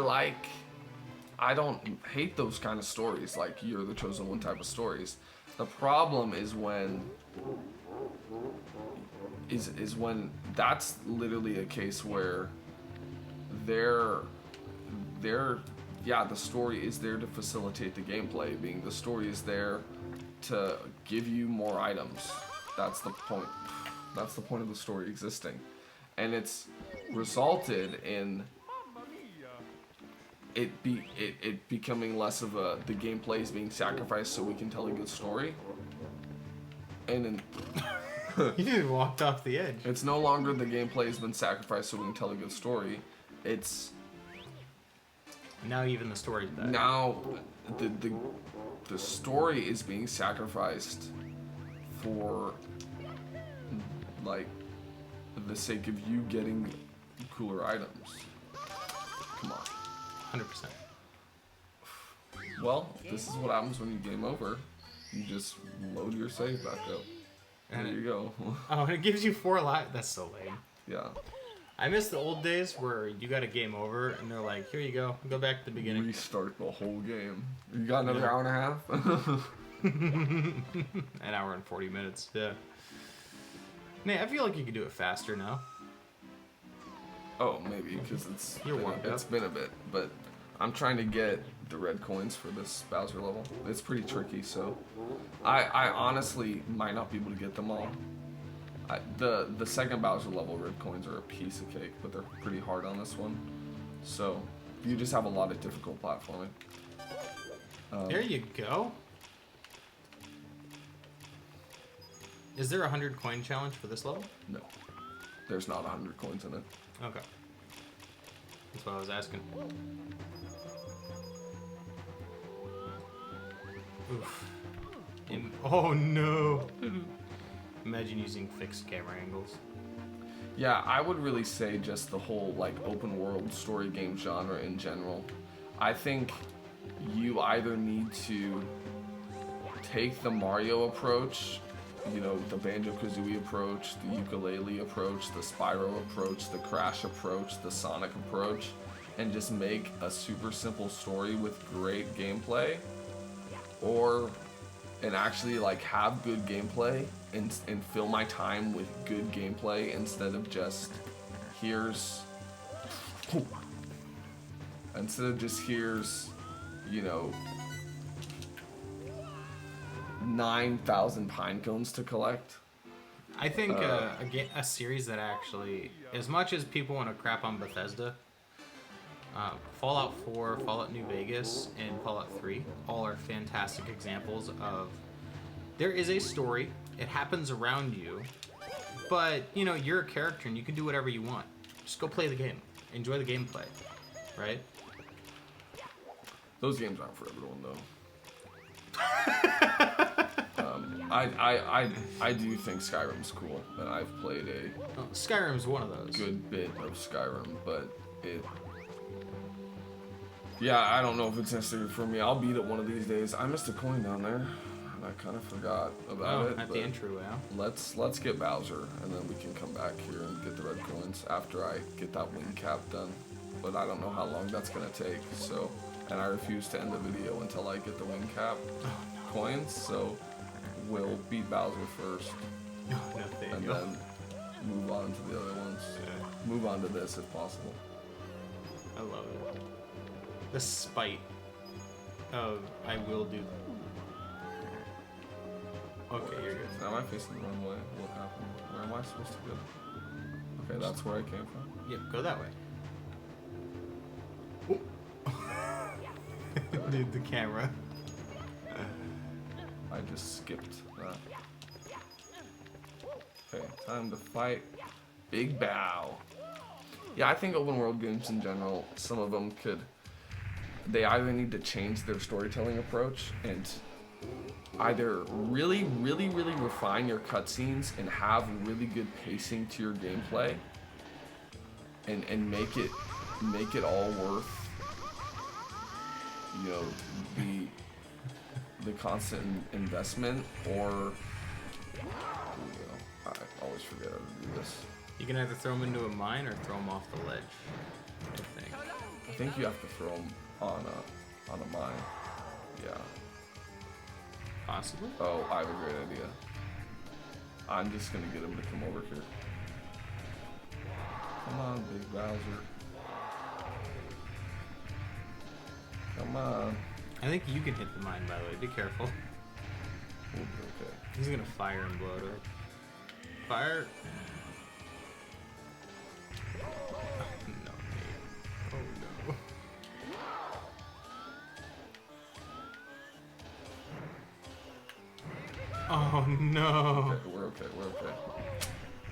don't hate those kind of stories, like you're the chosen one type of stories. The problem is when that's literally a case where the story is there to facilitate the gameplay, being the story is there to give you more items. That's the point. That's the point of the story existing. And it's resulted in it becoming less of the gameplay is being sacrificed so we can tell a good story. And then You walked off the edge. it's no longer the gameplay has been sacrificed so we can tell a good story. It's Now even the story's bad. Now, the story is being sacrificed for, like, the sake of you getting cooler items. Come on. 100%. Well, this is what happens when you game over. You just load your save back up. There you go. Oh, and it gives you 4 lives. That's so lame. Yeah. I miss the old days where you got a game over and they're like, here you go back to the beginning. Restart the whole game. You got another hour and a half? An hour and 40 minutes, yeah. Nate, I feel like you could do it faster now. Oh, maybe, because it's It's been a bit, but I'm trying to get the red coins for this Bowser level. It's pretty tricky, so I honestly might not be able to get them all. The second Bowser level red coins are a piece of cake, but they're pretty hard on this one. So you just have a lot of difficult platforming. There you go. Is there a 100 coin challenge for this level? No, there's not 100 coins in it. Okay. That's what I was asking. Oof. Oh no! Imagine using fixed camera angles. Yeah, I would really say just the whole like open world story game genre in general. I think you either need to take the Mario approach, you know, the Banjo-Kazooie approach, the ukulele approach, the Spyro approach, the Crash approach, the Sonic approach, and just make a super simple story with great gameplay, and actually like have good gameplay and fill my time with good gameplay instead of just here's you know 9,000 pine cones to collect. I think a series that actually, as much as people want to crap on Bethesda, Fallout 4, Fallout New Vegas, and Fallout 3 all are fantastic examples of there is a story, it happens around you, but you know, you're a character and you can do whatever you want. Just go play the game. Enjoy the gameplay, right? Those games aren't for everyone though. I do think Skyrim's cool, and I've played Skyrim's one of those. Good bit of Skyrim, but yeah, I don't know if it's necessary for me. I'll beat it one of these days. I missed a coin down there, and I kind of forgot about it. At the intro, yeah. Let's get Bowser, and then we can come back here and get the red coins after I get that wing cap done. But I don't know how long that's gonna take. So, and I refuse to end the video until I get the wing cap coins. So, we'll beat Bowser first, and then move on to the other ones. Yeah. Move on to this if possible. I love it. The spite of I will do. Okay, you're good. Am I facing the wrong way? What happened? Where am I supposed to go? Okay, that's where I came from. Yep, go that way. Dude, the camera. I just skipped that. Okay, time to fight Big Bow. Yeah, I think open world games in general, some of them they either need to change their storytelling approach and either really refine your cutscenes and have really good pacing to your gameplay and make it all worth, you know, the constant investment, or I always forget how to do this. You can either throw them into a mine or throw them off the ledge, I think you have to throw them on a mine. Yeah. Possibly? Oh, I have a great idea. I'm just gonna get him to come over here. Come on, Big Bowser. Come on. I think you can hit the mine, by the way. Be careful. We'll be okay. He's gonna fire and blow it up. Fire! No, Nate. Oh no. Oh no. Okay, we're okay.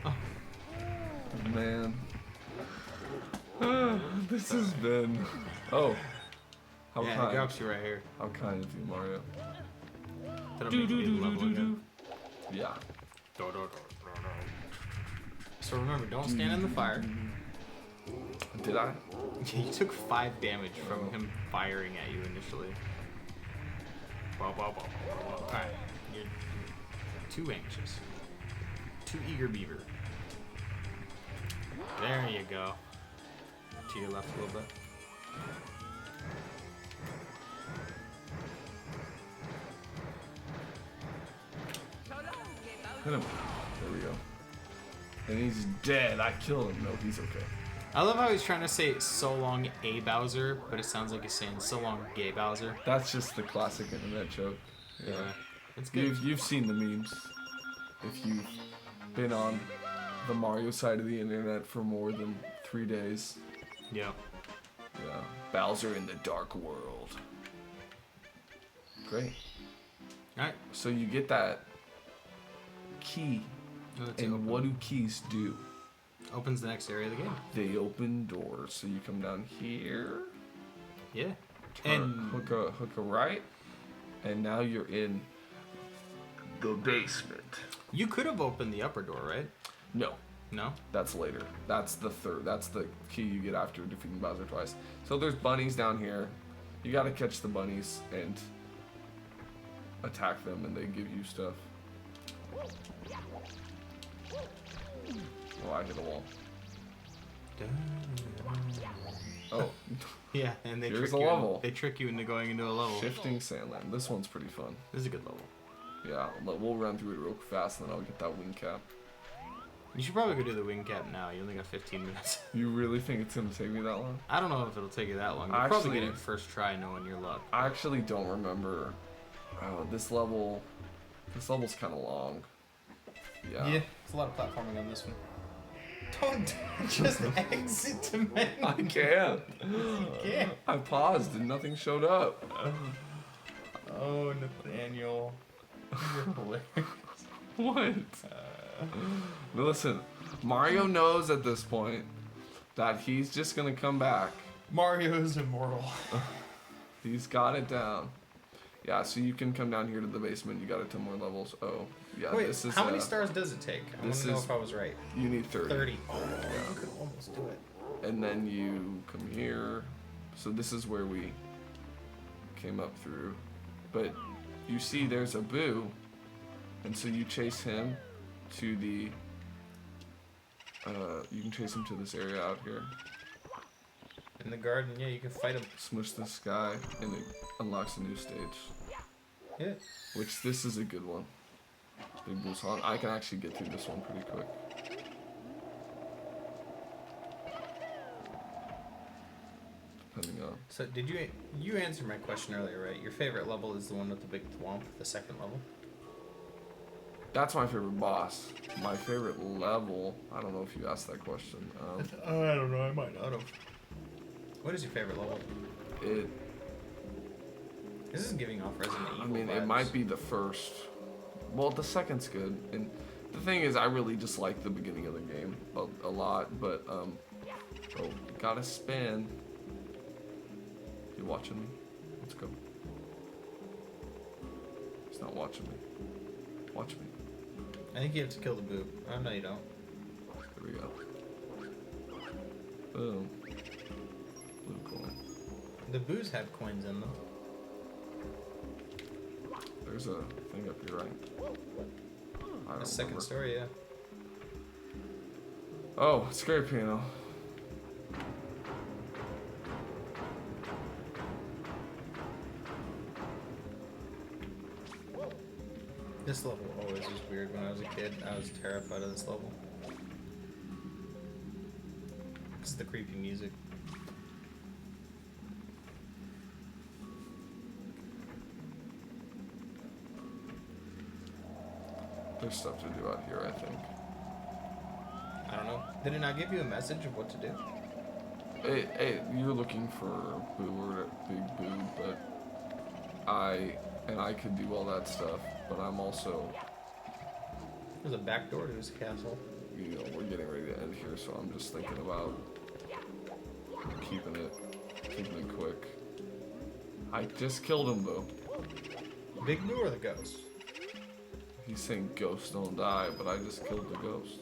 Oh. Man. This has been... Oh. How yeah, kind? it drops you right here. How kind of you, Mario. That'll make me level again. Yeah. So remember, don't stand in the fire. Did I? You took 5 damage from him firing at you initially. Alright, you're too anxious. Too eager beaver. There you go. To your left a little bit. Hit him. There we go. And he's dead. I killed him. No, he's okay. I love how he's trying to say so long a Bowser, but it sounds like he's saying so long gay Bowser. That's just the classic internet joke. Yeah. It's good. You've seen the memes. If you've been on the Mario side of the internet for more than 3 days. Yeah. Yeah. Bowser in the Dark World. Great. Alright. So you get that key. And what do keys do? Opens the next area of the game. They open doors. So you come down here. Yeah. And hook a right. And now you're in the basement. You could have opened the upper door, right? No. No? That's later. That's the third. That's the key you get after defeating Bowser twice. So there's bunnies down here. You gotta catch the bunnies and attack them and they give you stuff. Oh, I hit a wall. Oh. Yeah, and they Here's trick a you. level. They trick you into going into a level. Shifting Sandland. This one's pretty fun. This is a good level. Yeah, we'll run through it real fast and then I'll get that wing cap. You should probably go do the wing cap now. You only got 15 minutes. You really think it's gonna take me that long? I don't know if it'll take you that long. You'll probably get it first try knowing your luck. I actually don't remember. Oh, this level's kind of long. Yeah. Yeah, it's a lot of platforming on this one. Don't just exit to menu. I can't. You can't. I paused and nothing showed up. Oh, Nathaniel. You're hilarious. What? Listen, Mario knows at this point that he's just gonna come back. Mario is immortal. He's got it down. Yeah, so you can come down here to the basement. You got it 10 more levels. Oh, yeah. Wait, this is, how many stars does it take? I want to know if I was right. You need 30. 30. Oh, you could almost do it. And then you come here. So this is where we came up through. But you see there's a Boo. And so you chase him to the... you can chase him to this area out here. In the garden, yeah, you can fight him. Smush this guy, and it unlocks a new stage. Yeah. Which, this is a good one. Big Boo song. I can actually get through this one pretty quick. Depending on... So, did you answer my question earlier, right? Your favorite level is the one with the big thwomp, the second level? That's my favorite boss. My favorite level... I don't know if you asked that question. I don't know, I might not have. What is your favorite level? This is giving off Resident Evil vibes. It might be the first. Well, the second's good. And the thing is, I really just like the beginning of the game a lot. But, oh, gotta spin. You watching me? Let's go. He's not watching me. Watch me. I think you have to kill the Boo. Oh, no, you don't. There we go. Boom. Blue coin. The Boos have coins in them. There's a thing up here, right? I don't The second remember. story, yeah. Oh, scary piano. This level always was weird when I was a kid. I was terrified of this level. It's the creepy music. There's stuff to do out here, I think. I don't know. Did it not give you a message of what to do? Hey, you're looking for Boo or Big Boo, but I could do all that stuff, but I'm also, There's a back door to his castle. you know, we're getting ready to end here, so I'm just thinking about keeping it quick. I just killed him though. Big Boo or the ghost? He's saying ghosts don't die, but I just killed the ghost.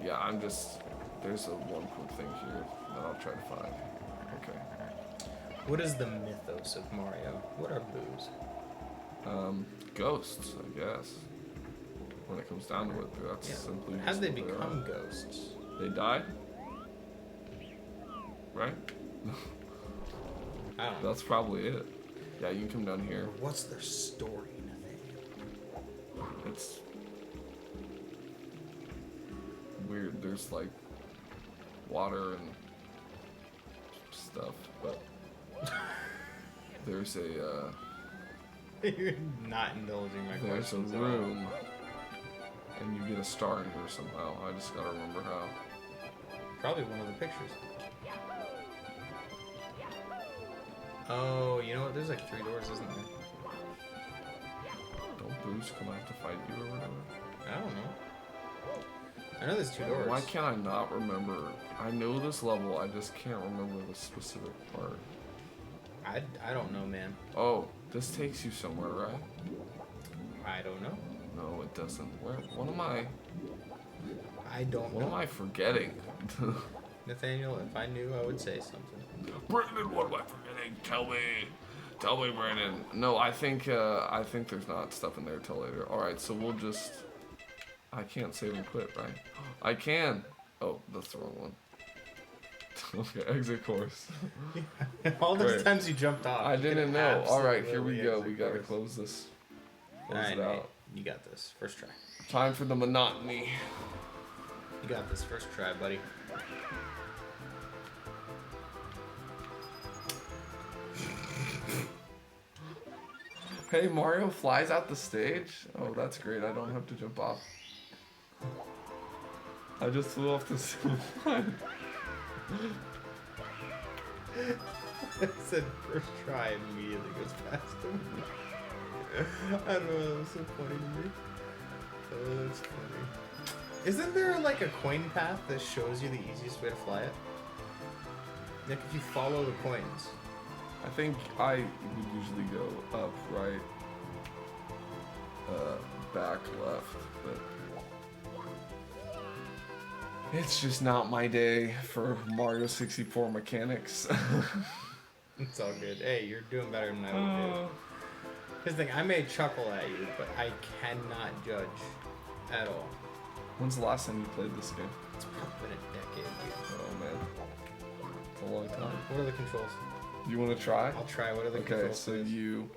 Yeah, I'm just... There's a one quick thing here that I'll try to find. Okay. What is the mythos of Mario? What are boos? Ghosts, I guess. When it comes down to it, that's simply... How did they become ghosts? They died? Right? I don't know. That's probably it. Yeah, you can come down here. What's their story, Nathaniel? It's weird. There's like water and stuff, but there's a You're not indulging my there's a questions at all. room, and you get a star in here somehow. I just gotta remember how. Probably one of the pictures. Oh, you know what? There's like 3 doors, isn't there? Don't boos come out to fight you or whatever? I don't know. I know there's 2 doors. Why can't I not remember? I know this level, I just can't remember the specific part. I don't know, man. Oh, this takes you somewhere, right? I don't know. No, it doesn't. Where? What am I? I don't What know. am I forgetting? Nathaniel, if I knew, I would say something. Brandon, what am I forgetting? Tell me, Brandon. No, I think there's not stuff in there till later. All right, so we'll just. I can't save and quit, right? I can. Oh, that's the wrong one. Okay, exit course. All those Great. times you jumped off. I you didn't could know. All right, here we absolutely go. exit We gotta course. close this. All Close right, it Nate, out. you got this. First try. Time for the monotony. You got this. First try, buddy. Hey, Mario flies out the stage. Oh, that's great. I don't have to jump off. I just flew off the stage. I said first try and immediately goes past him. I don't know, that was so funny to me. Oh, that's funny. Isn't there like a coin path that shows you the easiest way to fly it? Like if you follow the coins. I think I would usually go up, right, back, left, but it's just not my day for Mario 64 mechanics. It's all good. Hey, you're doing better than I would do. Here's the thing, I may chuckle at you, but I cannot judge at all. When's the last time you played this game? It's probably been a decade, dude. Oh man, it's a long time. What are the controls? You want to try? I'll try. What are the Okay, controls? so please? you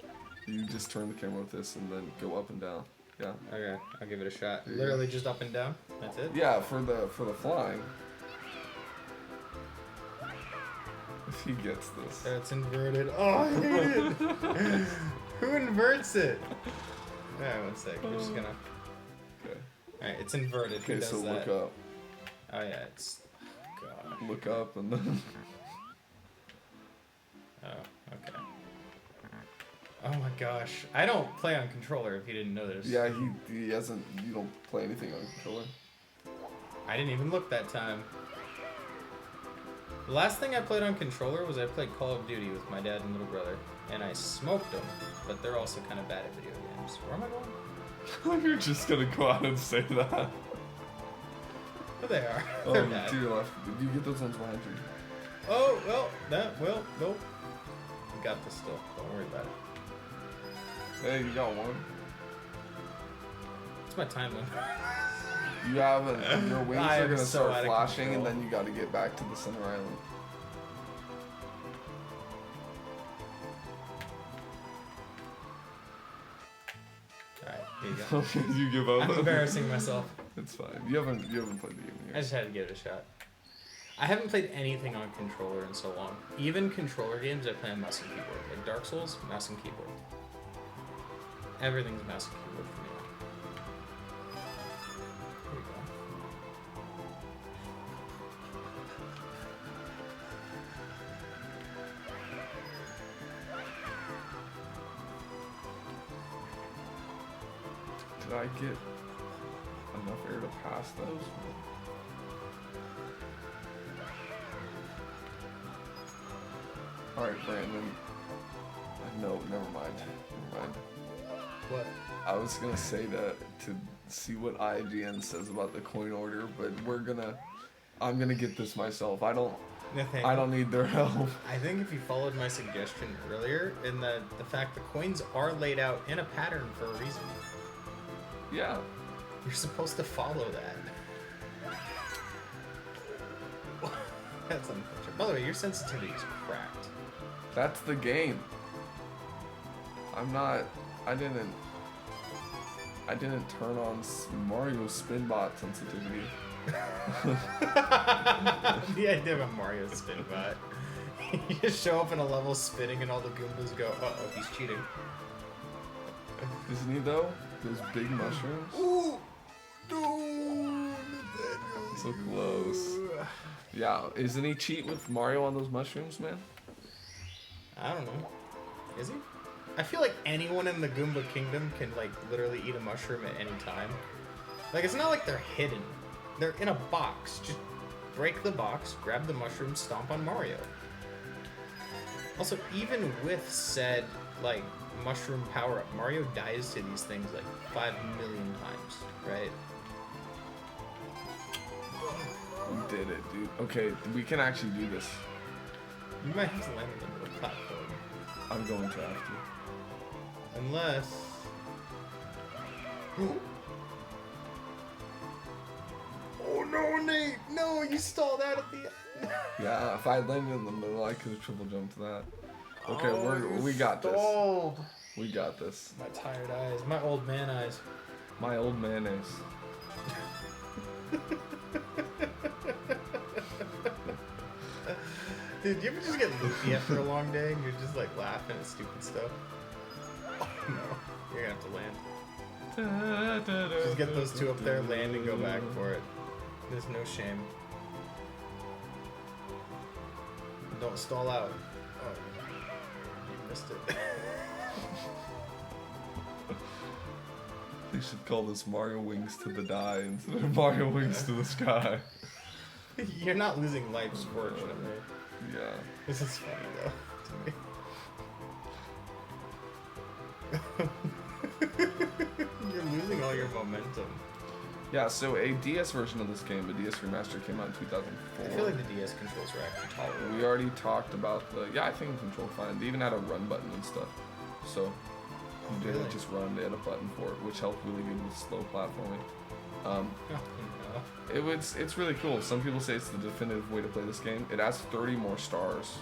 just turn the camera with this and then go up and down. Yeah. Okay, I'll give it a shot. There you Literally just up and down. That's it. Yeah, for the flying. If he gets this. That's inverted. Oh, I hate it. Who inverts it? Alright, one sec. We're just gonna. Okay. Alright, it's inverted. Who Okay, does so that? look up. Oh yeah, it's. God. Look up and then. Oh, okay. Oh my gosh, I don't play on controller. If you didn't know this. Yeah, he hasn't. You don't play anything on controller. I didn't even look that time. The last thing I played on controller was I played Call of Duty with my dad and little brother, and I smoked them. But they're also kind of bad at video games. Where am I going? You're just gonna go out and say that. But they are. Oh, They're bad. to your left. You get those ones behind you. Oh well, nope. We got this still. Don't worry about it. Hey, you got one. It's my time limit. You have your wings I are am gonna so start out of flashing, and control. then you got to get back to the center island. Alright, here you go. Okay, you give up. I'm embarrassing myself. It's fine. You haven't played the game I yet. just had to give it a shot. I haven't played anything on controller in so long. Even controller games I play on mouse and keyboard. Like Dark Souls, mouse and keyboard. Everything's mouse and keyboard for me now. Here we go. Did I get enough air to pass those? Alright, Brandon. No, never mind. Never mind. What? I was gonna say that to see what IGN says about the coin order, but I'm gonna get this myself. I don't need their help. I think if you followed my suggestion earlier, in the fact the coins are laid out in a pattern for a reason. Yeah. You're supposed to follow that. That's unfortunate. By the way, your sensitivity is cracked. That's the game. I didn't turn on Mario Spinbot sensitivity. The idea of a Mario Spinbot. You just show up in a level spinning and all the Goombas go, uh-oh, he's cheating. Isn't he though? Those big mushrooms? Ooh! No! Nathaniel! So close. Yeah, isn't he cheat with Mario on those mushrooms, man? I don't know. Is he? I feel like anyone in the Goomba Kingdom can, like, literally eat a mushroom at any time. Like, it's not like they're hidden. They're in a box. Just break the box, grab the mushroom, stomp on Mario. Also, even with said, like, mushroom power-up, Mario dies to these things, like, 5 million times, right? We did it, dude. Okay, we can actually do this. You might have to land on the platform. I'm going to have to. Unless... Oh no, Nate! No, you stalled out at the end. Yeah, if I had landed in the middle, I could have triple jumped that. Okay, we got stalled. this. We got this. My tired eyes. My old man eyes. My old mayonnaise. Dude, you ever just get loopy after a long day and you're just like laughing at stupid stuff? Oh no, you're gonna have to land. Just get those two up there, land, and go back for it. There's no shame. Don't stall out. Oh, you missed it. They should call this Mario Wings to the Die instead of Mario Wings to the Sky. You're not losing lives, fortunately. Yeah. This is funny though, to me. You're losing all your momentum. Yeah, so a DS version of this game, a DS remaster, came out in 2004. I feel like the DS controls were actually tolerable. We already talked about the... Yeah, I think it controlled fine. They even had a run button and stuff. So, you didn't just run, they had a button for it, which helped really good with slow platforming. No. It's really cool. Some people say it's the definitive way to play this game. It has 30 more stars.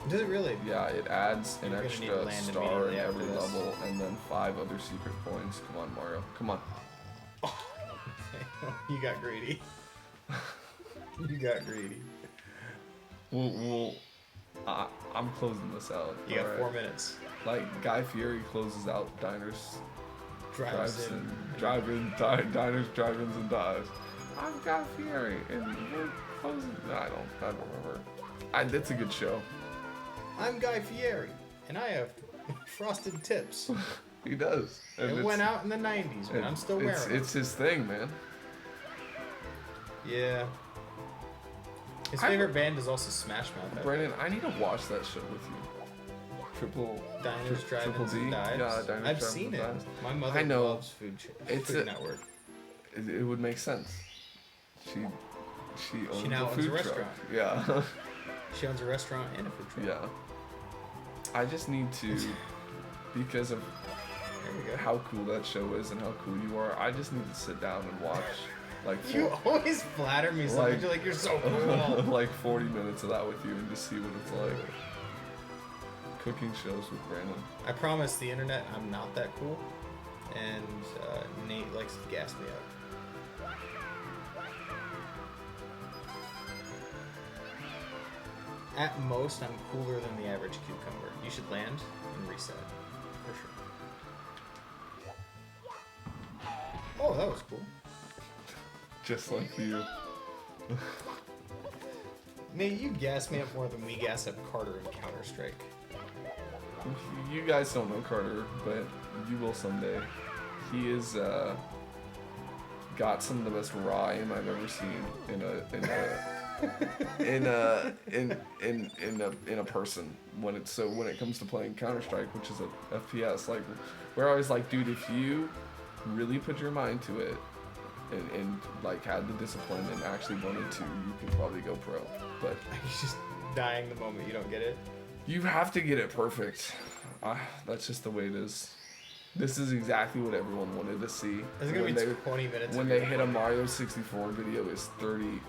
Does it really? Yeah, it adds an extra star in every this. level, and then 5 other secret coins. Come on, Mario. Come on. You got greedy. You got greedy. I'm closing this out. You got 4 minutes. Like, Guy Fieri closes out Diners, Drives in. Diners, Drive-ins, and Dives. I'm Guy Fieri, and we're closing... No, I don't remember. It's a good show. I'm Guy Fieri, and I have frosted tips. He does. And it went out in the 90s, but I'm still wearing it. It's his thing, man. Yeah. His favorite band is also Smash Mouth. Brandon, I need to watch that show with you. Diners, Drive-ins, and Dives. Yeah, Diners, I've seen it. Dives. My mother loves Food Network. It would make sense. She owns She now a owns food a truck. restaurant. Yeah. She owns a restaurant and a food truck. Yeah. I just need to, because of There we go. how cool that show is and how cool you are, I just need to sit down and watch like You always flatter me so much. You're like, you're so cool. like 40 minutes of that with you and just see what it's like. Cooking shows with Brandon. I promise the internet I'm not that cool, and Nate likes to gas me up. At most, I'm cooler than the average cucumber. You should land and reset, for sure. Oh, that was cool. Just like you. Nate, you gas me up more than we gas up Carter in Counter-Strike. You guys don't know Carter, but you will someday. He is got some of the best raw aim I've ever seen in a in a person when it comes to playing Counter-Strike, which is a FPS. Like, we're always like, dude, if you really put your mind to it and like had the discipline and actually wanted to, you could probably go pro. But He's just dying the moment you don't get it. you have to get it perfect. That's just the way it is. This is exactly what everyone wanted to see. It's gonna be 20 minutes. When they hit a Mario 64 video, is 30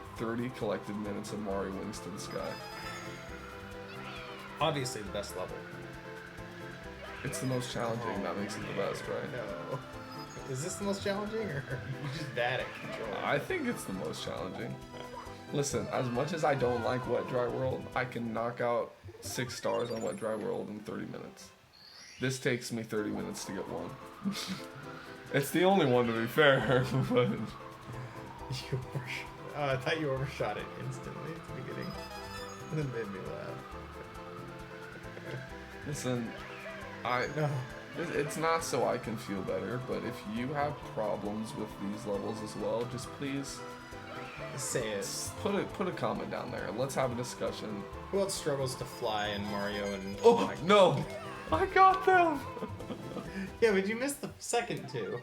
collected minutes of Mario Wings to the Sky. Obviously the best level. It's the most challenging. That makes it the best, right? No. Is this the most challenging, or are you just bad at control? I think it's the most challenging. Listen, as much as I don't like Wet Dry World, I can knock out 6 stars on Wet Dry World in 30 minutes. This takes me 30 minutes to get one. It's the only one, to be fair, but... I thought you overshot it instantly at the beginning. And it made me laugh. Listen, No. it's not so I can feel better, but if you have problems with these levels as well, just please Say it. put a comment down there. Let's have a discussion. Who else struggles to fly in Mario and... Oh, no! I got them! Yeah, but you missed the second two.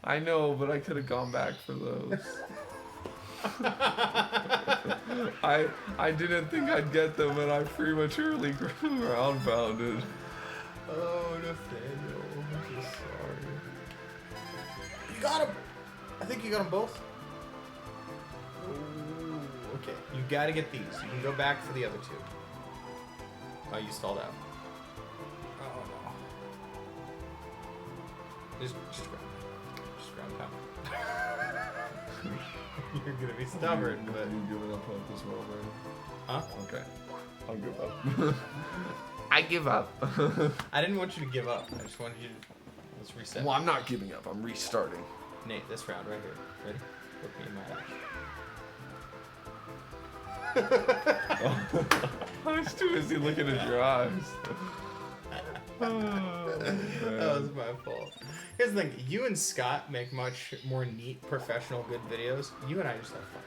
I know, but I could have gone back for those. I didn't think I'd get them, and I prematurely ground pounded. Oh, Nathaniel, I'm just sorry. You got him! I think you got them both. Ooh, okay, you gotta get these. You can go back for the other two. Oh, you stalled out. Oh. Just ground pound. You're gonna be stubborn, but... You giving up hope as well, man? Huh? Okay. I'll give up. I give up. I didn't want you to give up. I just wanted you to... Let's reset. Well, I'm not giving up. I'm restarting. Nate, this round right here. Ready? Look me in my eyes. I was too busy looking at your eyes. That was my fault. Here's the thing, you and Scott make much more neat, professional, good videos. You and I just have fun.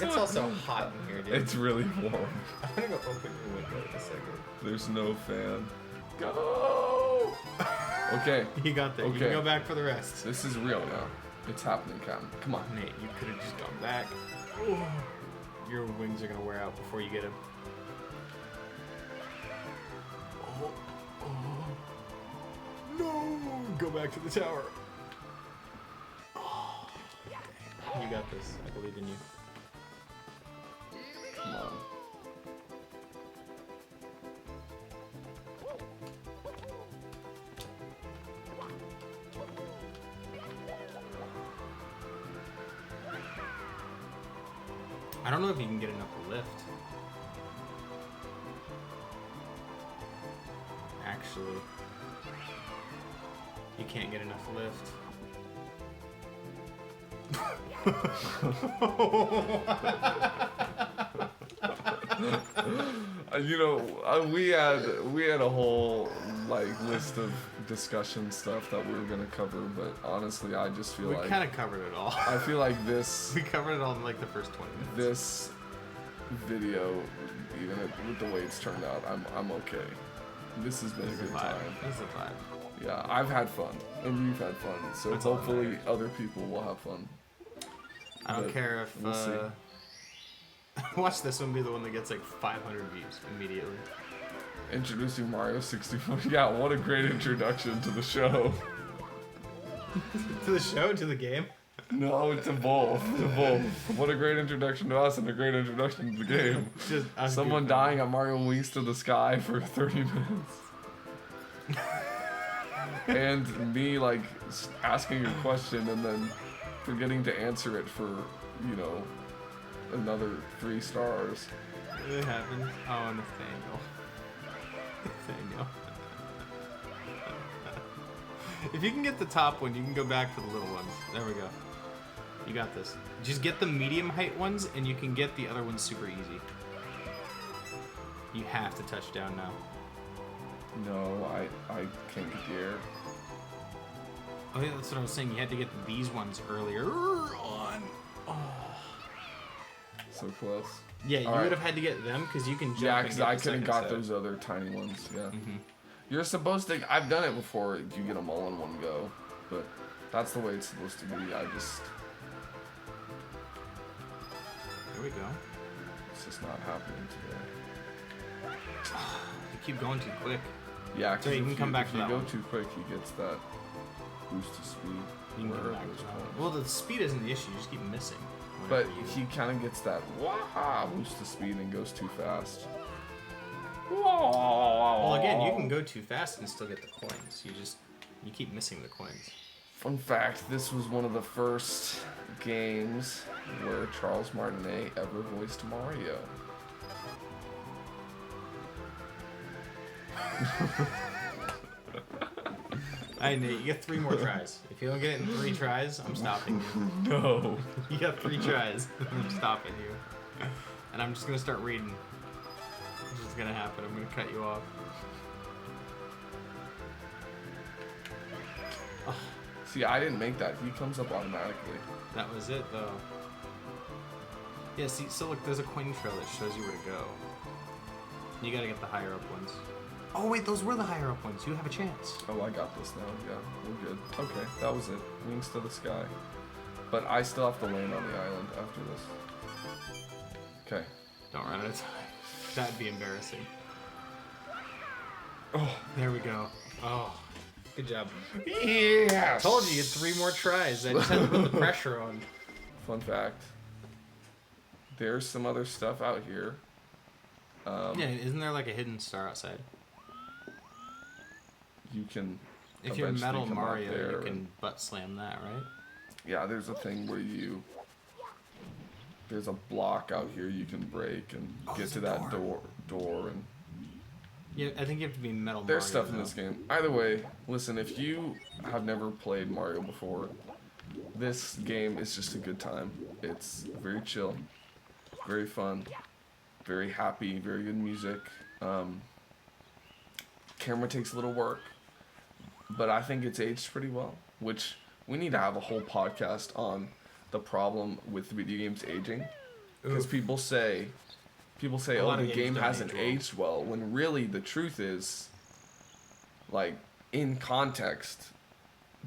It's also hot in here, dude. It's really warm. I'm gonna go open your window in a second. There's no fan. Go! Okay. You got that. Okay. You can go back for the rest. This is real now. It's happening, Cam. Come on. Nate, you could have just gone back. Your wings are gonna wear out before you get him. No! Go back to the tower. You got this. I believe in you. Come on. I don't know if you can get enough lift. Actually, you can't get enough lift. You know, we had a whole like list of discussion stuff that we were gonna cover, but honestly, I just feel like we kind of covered it all. I feel like this We covered it all in like the first 20 minutes. this video, even with the way it's turned out, I'm okay. This has been a good time. This is a vibe. Yeah, I've had fun, and you've had fun, so That's all that hopefully matters. other people will have fun. I don't But care if we'll see. watch this one be the one that gets like 500 views immediately. Introducing Mario 64. Yeah, what a great introduction to the show. To the show, to the game. No, to both. To both. What a great introduction to us and a great introduction to the game. Just us Someone goofing. dying at Mario Wings to the Sky for 30 minutes. And me, like, asking a question and then forgetting to answer it for, you know, another 3 stars. It happened. Oh, Nathaniel. Nathaniel. If you can get the top one, you can go back for the little ones. There we go. You got this. Just get the medium height ones, and you can get the other ones super easy. You have to touch down now. No, I can't get the air. Oh yeah, that's what I was saying. You had to get these ones earlier on. Oh. so close. Yeah, you would have had to get them because you can jump. Yeah, because I could have got those other tiny ones. Yeah. Mm-hmm. You're supposed to. I've done it before. You get them all in one go, but that's the way it's supposed to be. Here we go. It's just not happening today. You keep going too quick. Yeah, so you can come back to that. If you go too quick, he gets that boost to speed. You can come back to that. Well, the speed isn't the issue. You just keep missing. But he kind of gets that boost to speed and goes too fast. Well, again, you can go too fast and still get the coins. You keep missing the coins. Fun fact, this was one of the first games where Charles Martinet ever voiced Mario. I know, you get 3 more tries. If you don't get it in 3 tries, I'm stopping you. No. You got 3 tries. I'm stopping you. And I'm just going to start reading. This is going to happen. I'm going to cut you off. Oh. See, I didn't make that. He comes up automatically. That was it, though. Yeah, see, so look, there's a coin trail that shows you where to go. You got to get the higher up ones. Oh, wait, those were the higher up ones. You have a chance. Oh, I got this now. Yeah, we're good. Okay, that was it. Wings to the sky. But I still have to land on the island after this. Okay. Don't run out of time. That'd be embarrassing. Oh, there we go. Oh, good job. Yeah. Told you had 3 more tries. I just had to put the pressure on. Fun fact. There's some other stuff out here. Yeah, isn't there like a hidden star outside? You can. If you're Metal Mario, you can butt slam that, right? Yeah, there's a thing where there's a block out here you can break and get to that door and. Yeah, I think you have to be Metal There's Mario. There's stuff in this game. Either way, listen, if you have never played Mario before, this game is just a good time. It's very chill, very fun, very happy, very good music. Camera takes a little work, but I think it's aged pretty well, which we need to have a whole podcast on the problem with video games aging. Because people say, oh, the game hasn't aged well, when really the truth is, like, in context,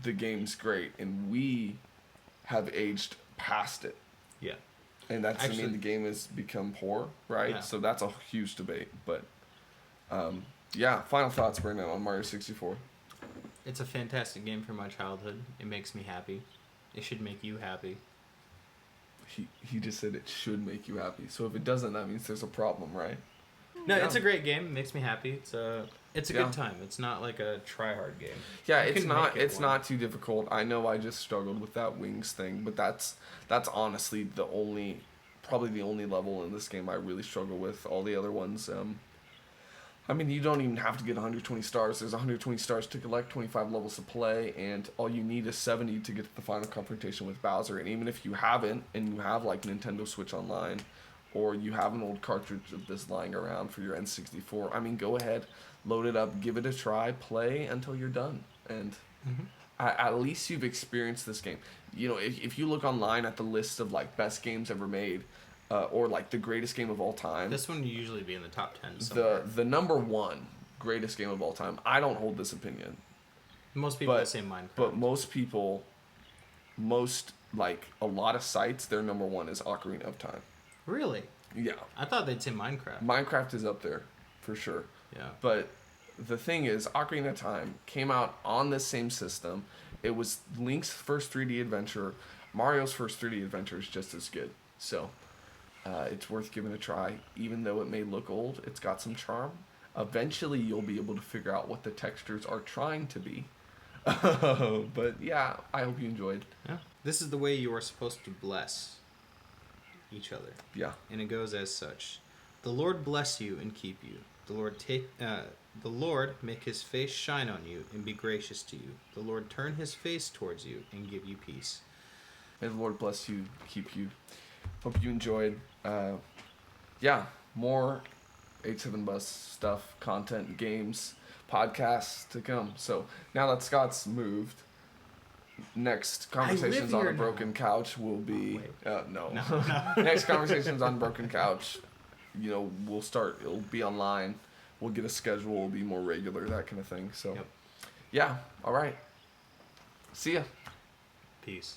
the game's great, and we have aged past it. Yeah. And that's, I mean, the game has become poor, right? Yeah. So that's a huge debate, but, yeah, final thoughts, Brandon, on Mario 64. It's a fantastic game from my childhood. It makes me happy. It should make you happy. He just said it should make you happy. So if it doesn't, that means there's a problem, right? No, yeah. It's a great game. It makes me happy. It's a good time. It's not like a try-hard game. Yeah, it's not too difficult. I know I just struggled with that wings thing, but that's honestly probably the only level in this game I really struggle with. All the other ones, I mean, you don't even have to get 120 stars. There's 120 stars to collect, 25 levels to play, and all you need is 70 to get to the final confrontation with Bowser. And even if you haven't, and you have like Nintendo Switch Online, or you have an old cartridge of this lying around for your N64, I mean, go ahead, load it up, give it a try, play until you're done. And at least you've experienced this game. You know, if you look online at the list of like best games ever made, or like the greatest game of all time. This one would usually be in the top 10 somewhere. The number 1 greatest game of all time. I don't hold this opinion. Most people say Minecraft. But like a lot of sites, their number 1 is Ocarina of Time. Really? Yeah. I thought they'd say Minecraft. Minecraft is up there for sure. Yeah. But the thing is, Ocarina of Time came out on this same system. It was Link's first 3D adventure. Mario's first 3D adventure is just as good. So. It's worth giving a try. Even though it may look old, it's got some charm. Eventually, you'll be able to figure out what the textures are trying to be. But yeah, I hope you enjoyed. Yeah. This is the way you are supposed to bless each other. Yeah. And it goes as such. The Lord bless you and keep you. The Lord make his face shine on you and be gracious to you. The Lord turn his face towards you and give you peace. May the Lord bless you, keep you. Hope you enjoyed. More 87 Bus stuff, content, games, podcasts to come. So now that Scott's moved, next conversations on a broken couch will be no. Next conversations on broken couch, you know, we'll start. It'll be online. We'll get a schedule. It'll be more regular, that kind of thing. So, yeah. All right. See ya. Peace.